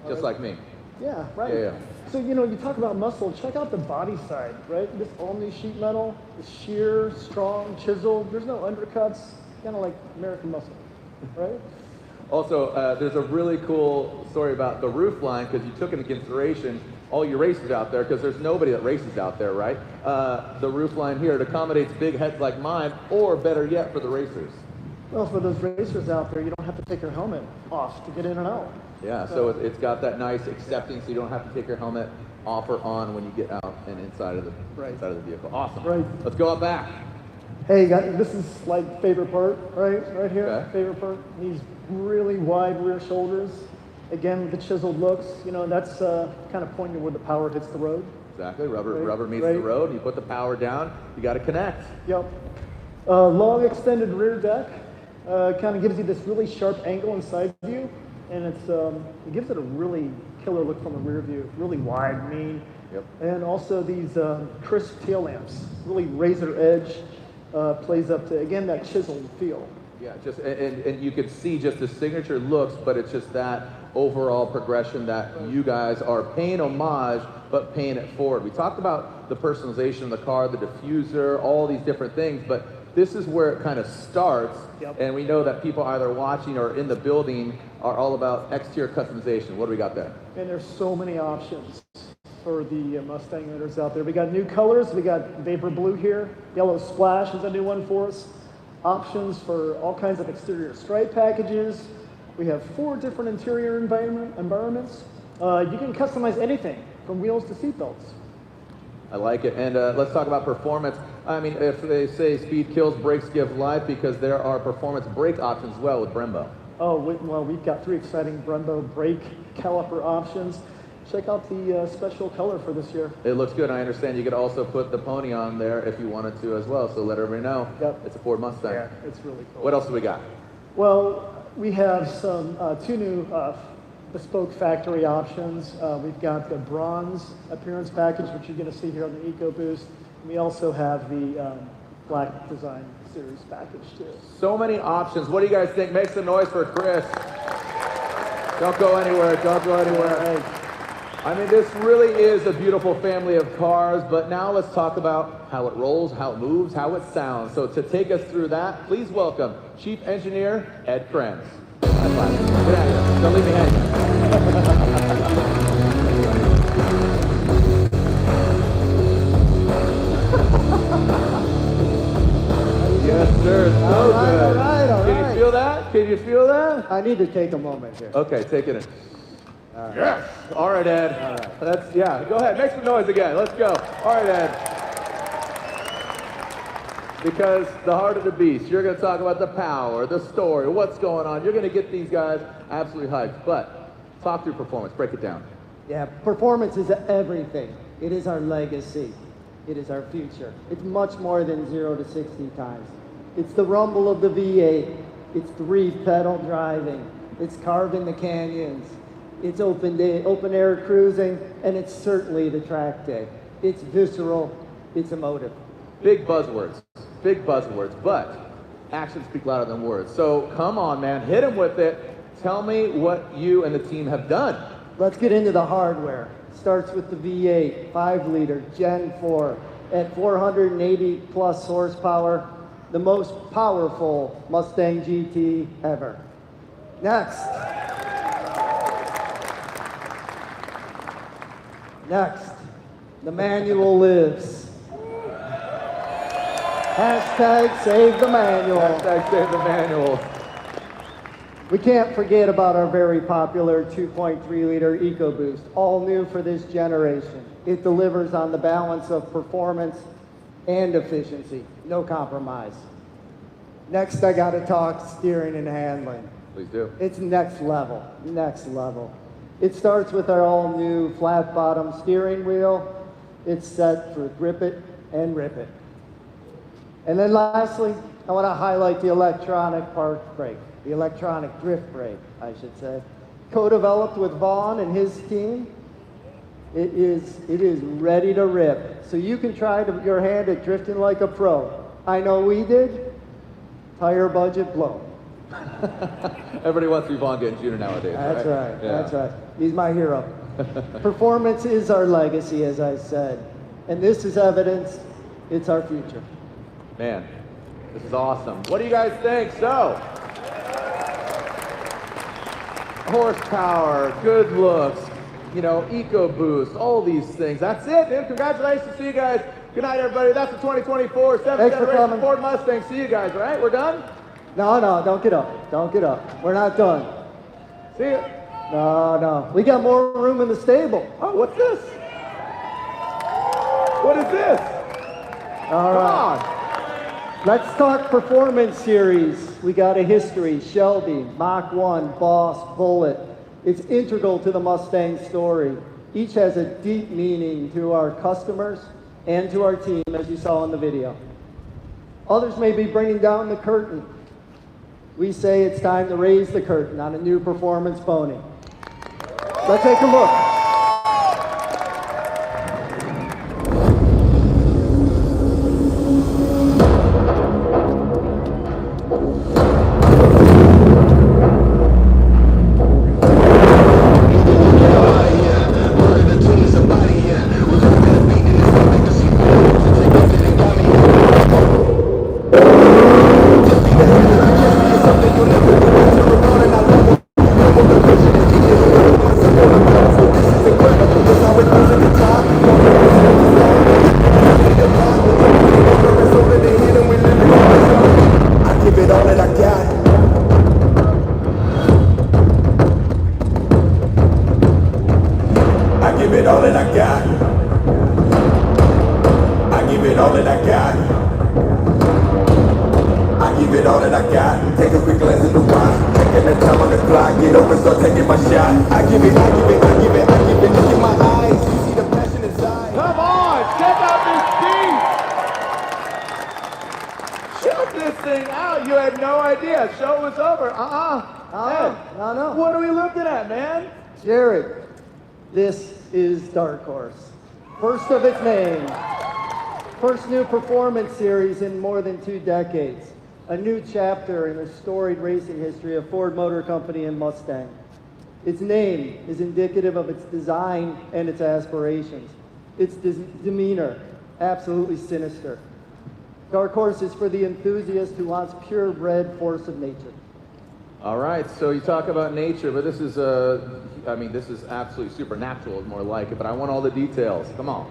Just like me. Yeah, right. Yeah. So, you know, you talk about muscle, check out the body side, right? This all-new sheet metal is sheer, strong, chiseled. There's no undercuts, kind of like American muscle, right? Also, there's a really cool story about the roof line, because you took into consideration all your racers out there, because there's nobody that races out there, right? The roof line here, it accommodates big heads like mine, or better yet, for the racers. Well, for those racers out there, you don't have to take your helmet off to get in and out. Yeah, so it's got that nice acceptance, so you don't have to take your helmet off or on when you get out and inside of the vehicle. Awesome. Right. Let's go up back. Hey, guys, this is like favorite part, right here. Okay. Favorite part. These really wide rear shoulders. Again, the chiseled looks. You know, that's kind of pointing to where the power hits the road. Exactly. Rubber meets the road. You put the power down. You got to connect. Yep. Long extended rear deck. Kind of gives you this really sharp angle in side view, and it gives it a really killer look from the rear view. Really wide, mean. Yep. And also these crisp tail lamps. Really razor edge. Plays up to, again, that chiseled feel. Yeah, just and you can see just the signature looks, but it's just that overall progression that you guys are paying homage, but paying it forward. We talked about the personalization of the car, the diffuser, all these different things, but this is where it kind of starts. Yep. And we know that people either watching or in the building are all about exterior customization. What do we got there? And there's so many options for the Mustang owners out there. We got new colors. We got Vapor Blue here. Yellow Splash is a new one for us. Options for all kinds of exterior stripe packages. We have 4 different interior environments. You can customize anything from wheels to seatbelts. I like it. And let's talk about performance. I mean, if they say speed kills, brakes give life, because there are performance brake options as well with Brembo. Oh, well, we've got 3 exciting Brembo brake caliper options. Check out the special color for this year. It looks good. I understand you could also put the pony on there if you wanted to as well. So let everybody know. Yep. It's a Ford Mustang. Yeah, it's really cool. What else do we got? Well, we have some 2 new bespoke factory options. We've got the bronze appearance package, which you're going to see here on the EcoBoost. We also have the black design series package too. So many options. What do you guys think? Make some noise for Chris. Don't go anywhere. Don't go anywhere. I mean, this really is a beautiful family of cars, but now let's talk about how it rolls, how it moves, how it sounds. So to take us through that, please welcome Chief Engineer Ed Kranz. High five. Get out of here. Don't leave me hanging. Yes, sir. So All right, good. all right, all Can right. you feel that? Can you feel that? I need to take a moment here. Okay, take it in. Yes. All right, Ed. All right. That's, yeah, go ahead. Make some noise again. Let's go. All right, Ed. Because the heart of the beast, you're going to talk about the power, the story, what's going on. You're going to get these guys absolutely hyped. But talk through performance. Break it down. Yeah, performance is everything. It is our legacy. It is our future. It's much more than 0 to 60 times. It's the rumble of the V8. It's 3-pedal driving. It's carving the canyons. It's open air cruising, and it's certainly the track day. It's visceral. It's emotive. Big buzzwords, but actions speak louder than words. So come on, man, hit him with it. Tell me what you and the team have done. Let's get into the hardware. Starts with the V8, 5-liter, Gen 4, at 480 plus horsepower, the most powerful Mustang GT ever. Next, the manual lives. Hashtag save the manual. Hashtag save the manual. We can't forget about our very popular 2.3-liter EcoBoost, all new for this generation. It delivers on the balance of performance and efficiency, no compromise. Next, I gotta talk steering and handling. Please do. It's next level, next level. It starts with our all-new flat-bottom steering wheel. It's set for grip it and rip it. And then lastly, I want to highlight the electronic park brake, the electronic drift brake, I should say. Co-developed with Vaughn and his team. It is ready to rip. So you can try your hand at drifting like a pro. I know we did. Tire budget blown. Everybody wants to be Vaughn getting Junior nowadays. That's right. Yeah. That's right. He's my hero. Performance is our legacy, as I said. And this is evidence it's our future. Man, this is awesome. What do you guys think? So, horsepower, good looks, you know, EcoBoost, all these things. That's it, dude. Congratulations to you guys. Good night, everybody. That's the 2024 7th generation Ford Mustang. See you guys, all right? We're done? No, don't get up. Don't get up. We're not done. See ya. No. We got more room in the stable. Oh, what's this? What is this? All right. Let's talk performance series. We got a history, Shelby, Mach 1, Boss, Bullet. It's integral to the Mustang story. Each has a deep meaning to our customers and to our team, as you saw in the video. Others may be bringing down the curtain. We say it's time to raise the curtain on a new performance pony. Let's take a look. What are we looking at, man? Jared, this is Dark Horse. First of its name. First new performance series in more than 2 decades. A new chapter in the storied racing history of Ford Motor Company and Mustang. Its name is indicative of its design and its aspirations. Its demeanor, absolutely sinister. Dark Horse is for the enthusiast who wants purebred force of nature. All right, so you talk about nature, but this is, I mean, this is absolutely supernatural, more like it, but I want all the details. Come on.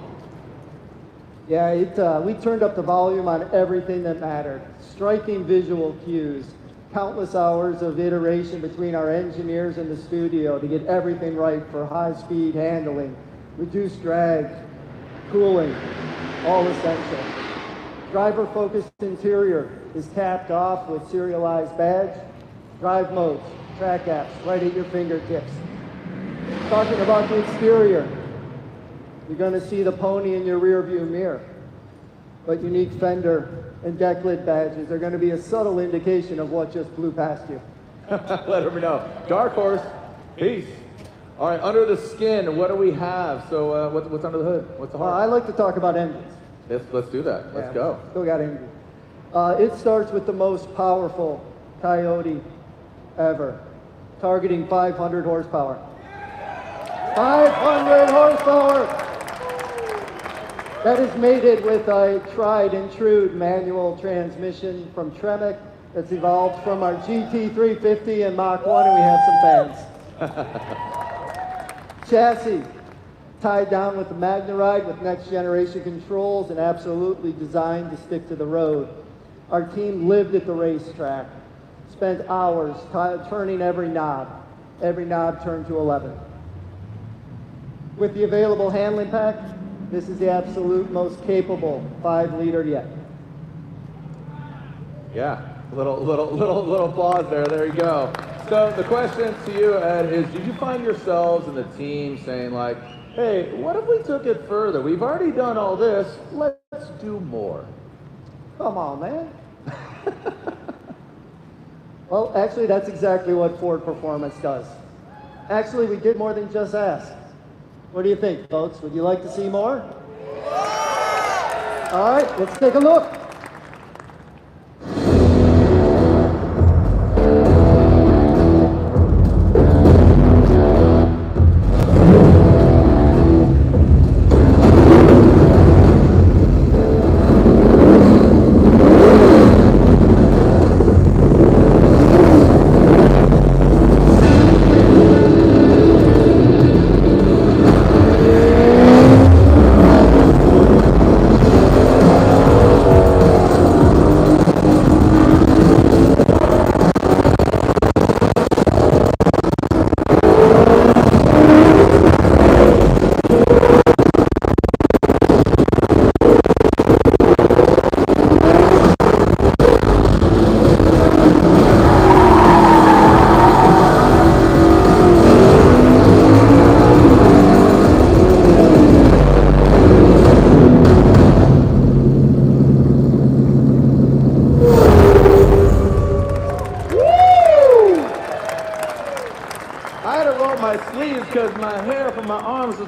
Yeah, we turned up the volume on everything that mattered. Striking visual cues, countless hours of iteration between our engineers in the studio to get everything right for high-speed handling, reduced drag, cooling, all essential. Driver-focused interior is capped off with serialized badge, drive modes, track apps, right at your fingertips. Talking about the exterior, you're going to see the pony in your rear view mirror, but unique fender and deck lid badges are going to be a subtle indication of what just flew past you. Let me know. Dark Horse, peace. All right, under the skin, what do we have? So what's under the hood? What's the heart? I like to talk about engines. Let's do that. Let's go. Still got engines. It starts with the most powerful Coyote ever, targeting 500 horsepower. 500 horsepower! That is mated with a tried and true manual transmission from Tremec that's evolved from our GT350 and Mach 1, and we have some fans. Chassis, tied down with the Magnaride with next generation controls and absolutely designed to stick to the road. Our team lived at the racetrack, spent hours turning every knob turned to 11. With the available handling pack, this is the absolute most capable 5-liter yet. Yeah, little applause there. There you go. So the question to you, Ed, is did you find yourselves and the team saying like, hey, what if we took it further? We've already done all this. Let's do more. Come on, man. Well, actually, that's exactly what Ford Performance does. Actually, we did more than just ask. What do you think, folks? Would you like to see more? All right, let's take a look.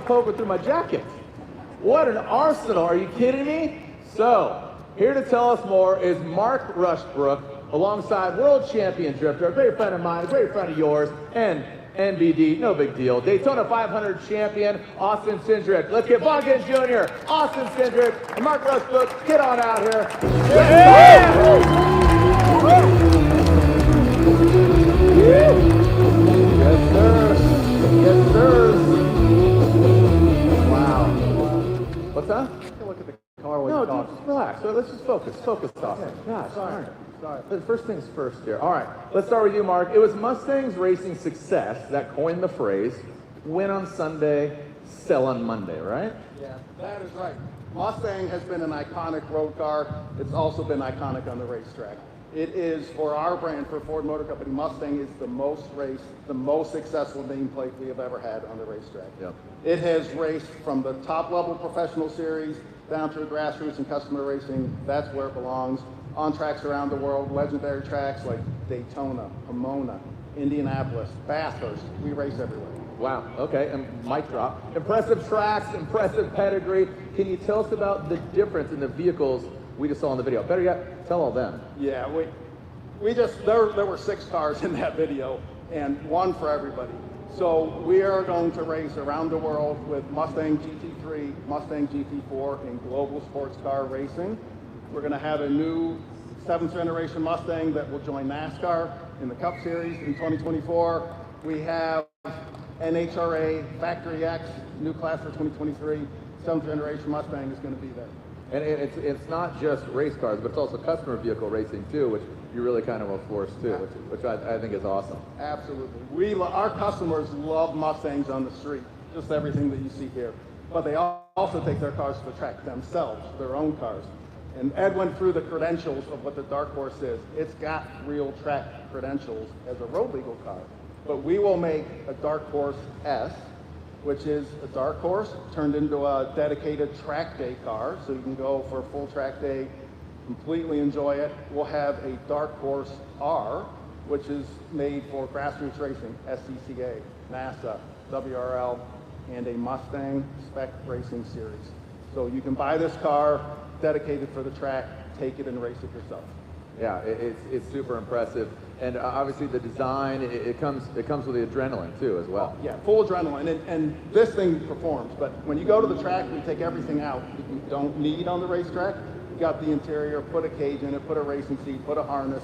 Poking through my jacket. What an arsenal, are you kidding me? So, here to tell us more is Mark Rushbrook, alongside world champion drifter, a great friend of mine, a great friend of yours, and NBD, no big deal, Daytona 500 champion, Austin Cindric. Let's get Bonkin Jr., Austin Cindric, and Mark Rushbrook, get on out here. Yeah! Yes, sir. Yes, sir. What's that? Look at the car when no, you dude, talk. just relax. So let's just focus, Austin. Yeah, sorry. First things first here. All right, let's start with you, Mark. It was Mustangs racing success that coined the phrase, win on Sunday, sell on Monday, right? Yeah, that is right. Mustang has been an iconic road car. It's also been iconic on the racetrack. It is, for our brand, for Ford Motor Company, Mustang is the most raced, the most successful nameplate we have ever had on the racetrack. Yep. It has raced from the top level professional series down to the grassroots and customer racing. That's where it belongs. On tracks around the world, legendary tracks like Daytona, Pomona, Indianapolis, Bathurst. We race everywhere. Wow, okay, and mic drop. Impressive tracks, impressive pedigree. Can you tell us about the difference in the vehicles we just saw in the video? Better yet, tell all them. Yeah, we just, there were 6 cars in that video, and one for everybody. So we are going to race around the world with Mustang GT3, Mustang GT4 in global sports car racing. We're going to have a new 7th generation Mustang that will join NASCAR in the Cup Series in 2024. We have NHRA Factory X, new class for 2023. 7th generation Mustang is going to be there. And it's not just race cars, but it's also customer vehicle racing too, which you really kind of enforce too, which I think is awesome. Absolutely. Our customers love Mustangs on the street, just everything that you see here. But they also take their cars to the track themselves, their own cars. And Ed went through the credentials of what the Dark Horse is. It's got real track credentials as a road legal car. But we will make a Dark Horse S, which is a Dark Horse turned into a dedicated track day car, so you can go for a full track day, completely enjoy it. We'll have a Dark Horse R, which is made for grassroots racing, SCCA, NASA, WRL, and a Mustang Spec Racing Series. So you can buy this car dedicated for the track, take it and race it yourself. Yeah, it's super impressive, and obviously the design it comes with the adrenaline too as well. Yeah, full adrenaline, and this thing performs. But when you go to the track, we take everything out that you don't need on the racetrack. You got the interior, put a cage in it, put a racing seat, put a harness,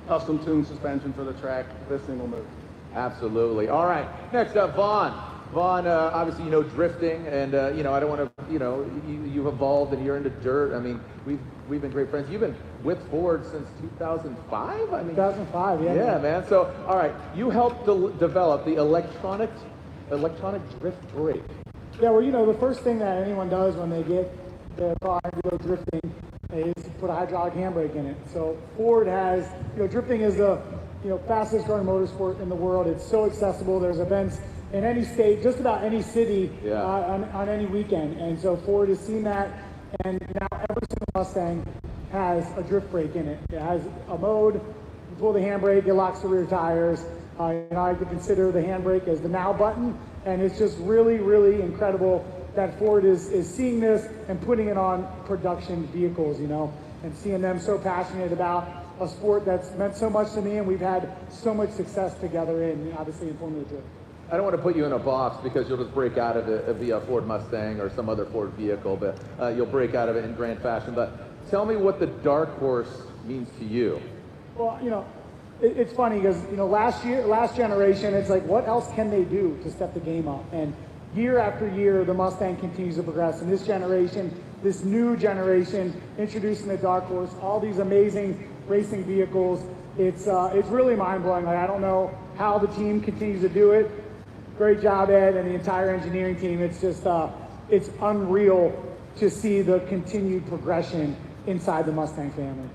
custom tuned suspension for the track. This thing will move. Absolutely. All right, next up, Vaughn. Vaughn, obviously you know drifting, and you know I don't want to, you know, you've evolved and you're into dirt. I mean, we've been great friends. You've been with Ford since 2005. I mean, 2005, yeah. Yeah, man. So, all right, you helped develop the electronic drift brake. Yeah, well, you know, the first thing that anyone does when they get their car and go drifting is put a hydraulic handbrake in it. So Ford has, you know, drifting is the, you know, fastest growing motorsport in the world. It's so accessible. There's events in any state, just about any city, on any weekend. And so Ford has seen that, and now every single Mustang has a drift brake in it. It has a mode, you pull the handbrake, it locks the rear tires. You know, I could consider the handbrake as the now button, and it's just really, really incredible that Ford is seeing this and putting it on production vehicles, you know, and seeing them so passionate about a sport that's meant so much to me, and we've had so much success together in, obviously, in Formula Drift. I don't want to put you in a box because you'll just break out of it via Ford Mustang or some other Ford vehicle, but you'll break out of it in grand fashion. But tell me what the Dark Horse means to you. Well, you know, it's funny because, you know, last generation, it's like, what else can they do to step the game up? And year after year, the Mustang continues to progress. And this generation, this new generation, introducing the Dark Horse, all these amazing racing vehicles, it's really mind-blowing. Like, I don't know how the team continues to do it. Great job, Ed, and the entire engineering team. It's just, it's unreal to see the continued progression inside the Mustang family.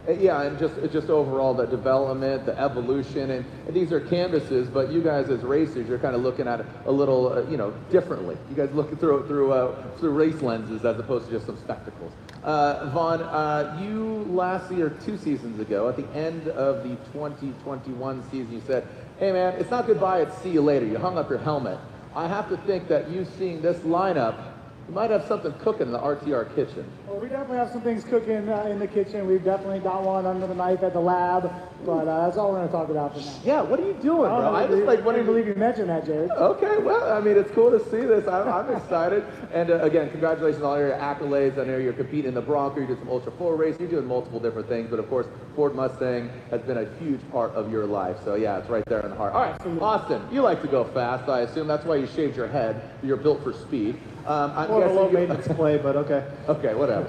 Yeah, and just overall the development, the evolution, and these are canvases, but you guys as racers, you're kind of looking at it a little, you know, differently. You guys look through race lenses as opposed to just some spectacles. Vaughn, you last year, 2 seasons ago, at the end of the 2021 season, you said, hey man, it's not goodbye, it's see you later. You hung up your helmet. I have to think that you seeing this lineup, you might have something cooking in the RTR kitchen. Well, we definitely have some things cooking in the kitchen. We've definitely got one under the knife at the lab, but that's all we're going to talk about for now. Yeah, what are you doing, bro? I just like wouldn't believe you mentioned that, Jared. Okay, well, I mean, it's cool to see this. I'm excited. And again, congratulations on all your accolades. I know you're competing in the Bronco, you did some Ultra 4 racing, you're doing multiple different things, but of course, Ford Mustang has been a huge part of your life. So yeah, it's right there in the heart. All right, Austin, you like to go fast, I assume. That's why you shaved your head. You're built for speed. I'm more of a low maintenance play, but okay. Okay, whatever.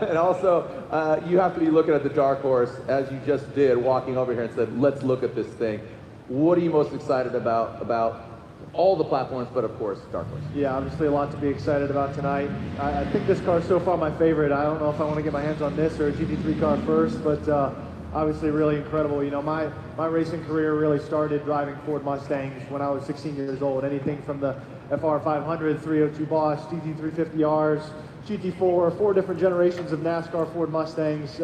And also, you have to be looking at the Dark Horse, as you just did, walking over here and said, let's look at this thing. What are you most excited about all the platforms, but of course, Dark Horse? Yeah, obviously a lot to be excited about tonight. I think this car is so far my favorite. I don't know if I want to get my hands on this or a GT3 car first, but obviously really incredible. You know, my racing career really started driving Ford Mustangs when I was 16 years old. Anything from the FR 500, 302 Boss, GT350Rs, GT4, 4 different generations of NASCAR Ford Mustangs.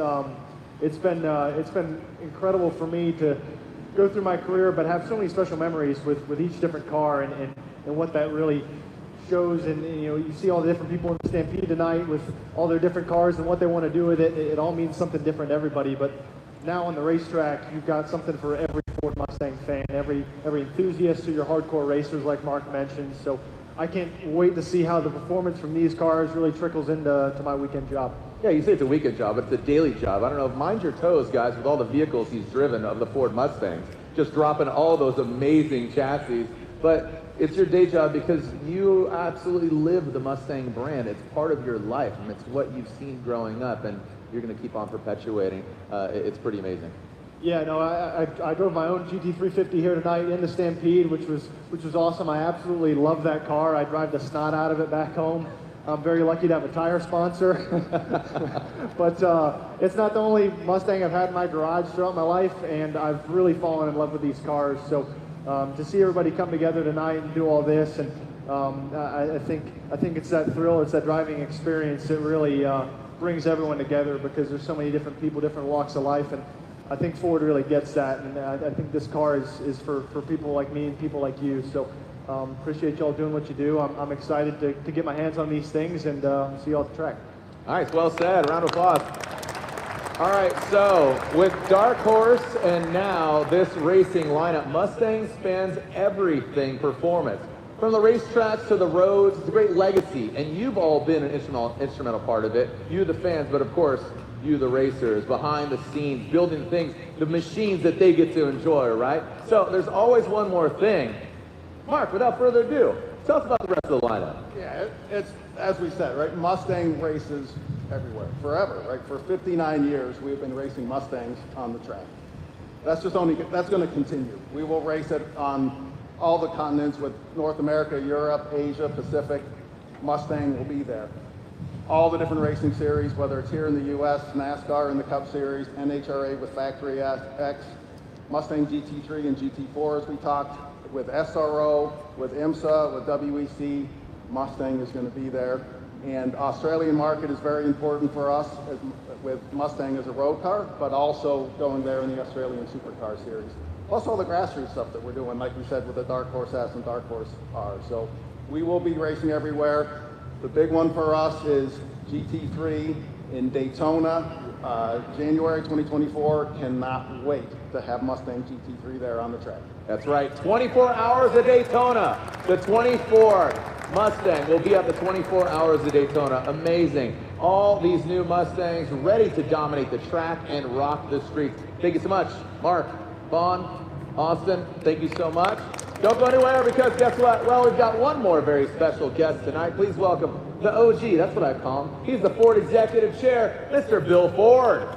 It's been incredible for me to go through my career, but have so many special memories with each different car and what that really shows. And you know, you see all the different people in the Stampede tonight with all their different cars and what they want to do with it. It all means something different to everybody. But now on the racetrack, you've got something for every Ford Mustang fan, every enthusiast to your hardcore racers like Mark mentioned. So I can't wait to see how the performance from these cars really trickles into my weekend job. Yeah, you say it's a weekend job, but it's a daily job. I don't know, mind your toes, guys, with all the vehicles he's driven of the Ford Mustangs, just dropping all those amazing chassis. But it's your day job because you absolutely live the Mustang brand. It's part of your life, and it's what you've seen growing up, and you're going to keep on perpetuating. It's pretty amazing. Yeah, no, I drove my own GT350 here tonight in the Stampede, which was awesome. I absolutely love that car. I drive the snot out of it back home. I'm very lucky to have a tire sponsor. But it's not the only Mustang I've had in my garage throughout my life, and I've really fallen in love with these cars. So to see everybody come together tonight and do all this, and I think it's that thrill, it's that driving experience that really brings everyone together, because there's so many different people, different walks of life, and I think Ford really gets that, and I think this car is for people like me and people like you. So appreciate y'all doing what you do. I'm excited to get my hands on these things and see you all at the track. Nice, well said. Round of applause. All right, so with Dark Horse and now this racing lineup, Mustang spans everything performance. From the racetracks to the roads, it's a great legacy, and you've all been an instrumental part of it. You, the fans, but of course, you, the racers, behind the scenes, building things, the machines that they get to enjoy, right? So there's always one more thing. Mark, without further ado, tell us about the rest of the lineup. Yeah, it's as we said, right? Mustang races everywhere, forever, right? For 59 years, we've been racing Mustangs on the track. That's going to continue. We will race it on all the continents with North America, Europe, Asia, Pacific. Mustang will be there. All the different racing series, whether it's here in the U.S., NASCAR in the Cup Series, NHRA with Factory X, Mustang GT3 and GT4 as we talked, with SRO, with IMSA, with WEC, Mustang is going to be there. And Australian market is very important for us with Mustang as a road car, but also going there in the Australian Supercar Series. Plus all the grassroots stuff that we're doing, like we said, with the Dark Horse S and Dark Horse R. So we will be racing everywhere. The big one for us is GT3 in Daytona, January 2024. Cannot wait to have Mustang GT3 there on the track. That's right, 24 hours of Daytona. The 24 Mustang will be at the 24 hours of Daytona. Amazing. All these new Mustangs ready to dominate the track and rock the streets. Thank you so much, Mark, Vaughn, Austin, thank you so much. Don't go anywhere, because guess what? Well, we've got one more very special guest tonight. Please welcome the OG, that's what I call him. He's the Ford Executive Chair, Mr. Bill Ford.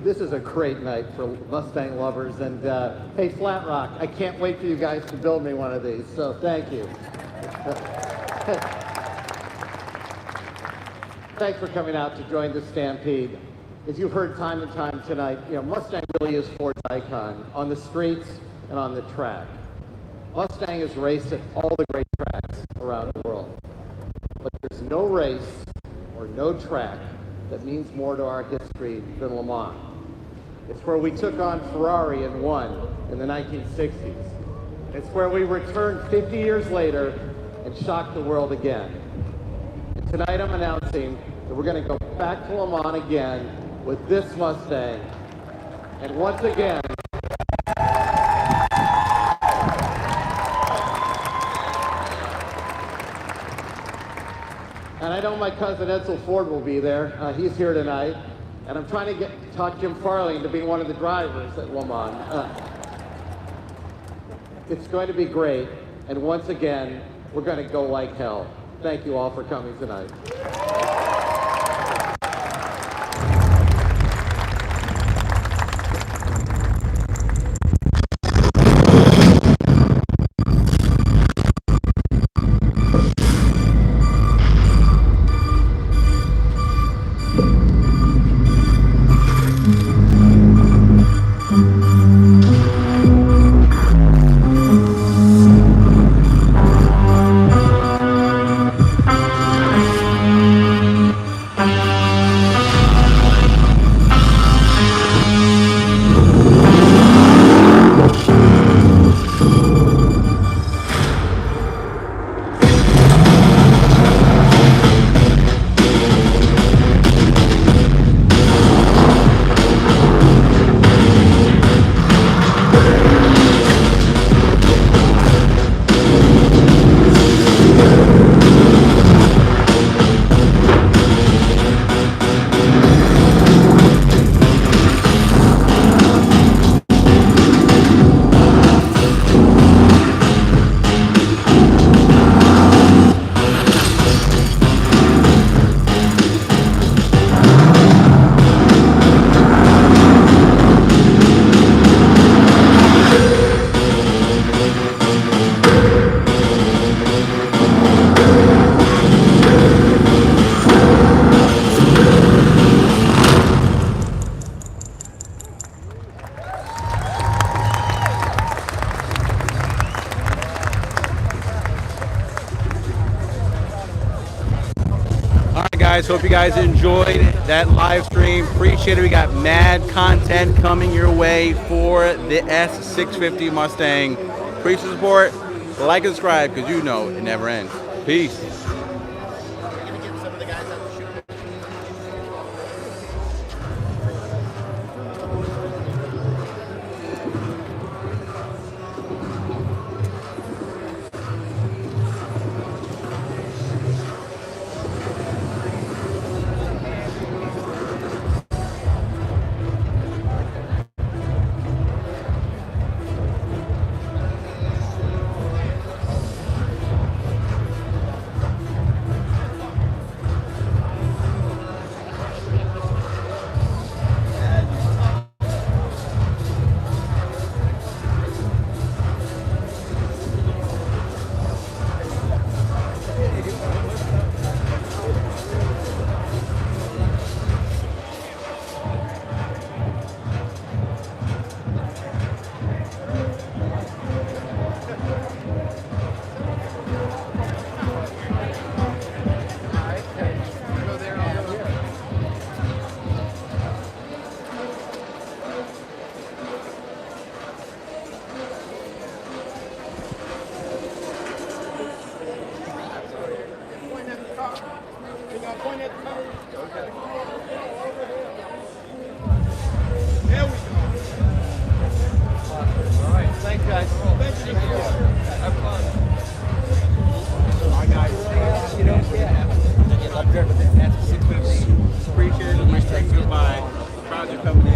This is a great night for Mustang lovers, and hey, Flat Rock, I can't wait for you guys to build me one of these, so thank you. Thanks for coming out to join the Stampede. As you've heard time and time tonight, Mustang really is Ford's icon on the streets and on the track. Mustang has raced at all the great tracks around the world, but there's no race or no track that means more to our history than Le Mans. It's where we took on Ferrari and won in the 1960s. It's where we returned 50 years later and shocked the world again. And tonight I'm announcing that we're going to go back to Le Mans again with this Mustang. And once again, and I know my cousin Edsel Ford will be there. He's here tonight. And I'm trying to talk Jim Farley into being one of the drivers at Le Mans. It's going to be great. And once again, we're going to go like hell. Thank you all for coming tonight. guys. Hope you guys enjoyed that live stream. Appreciate it. We got mad content coming your way for the S650 Mustang. Appreciate the support. Like and subscribe because you know it never ends. Peace. Appreciate it. My strength is by. Proud to come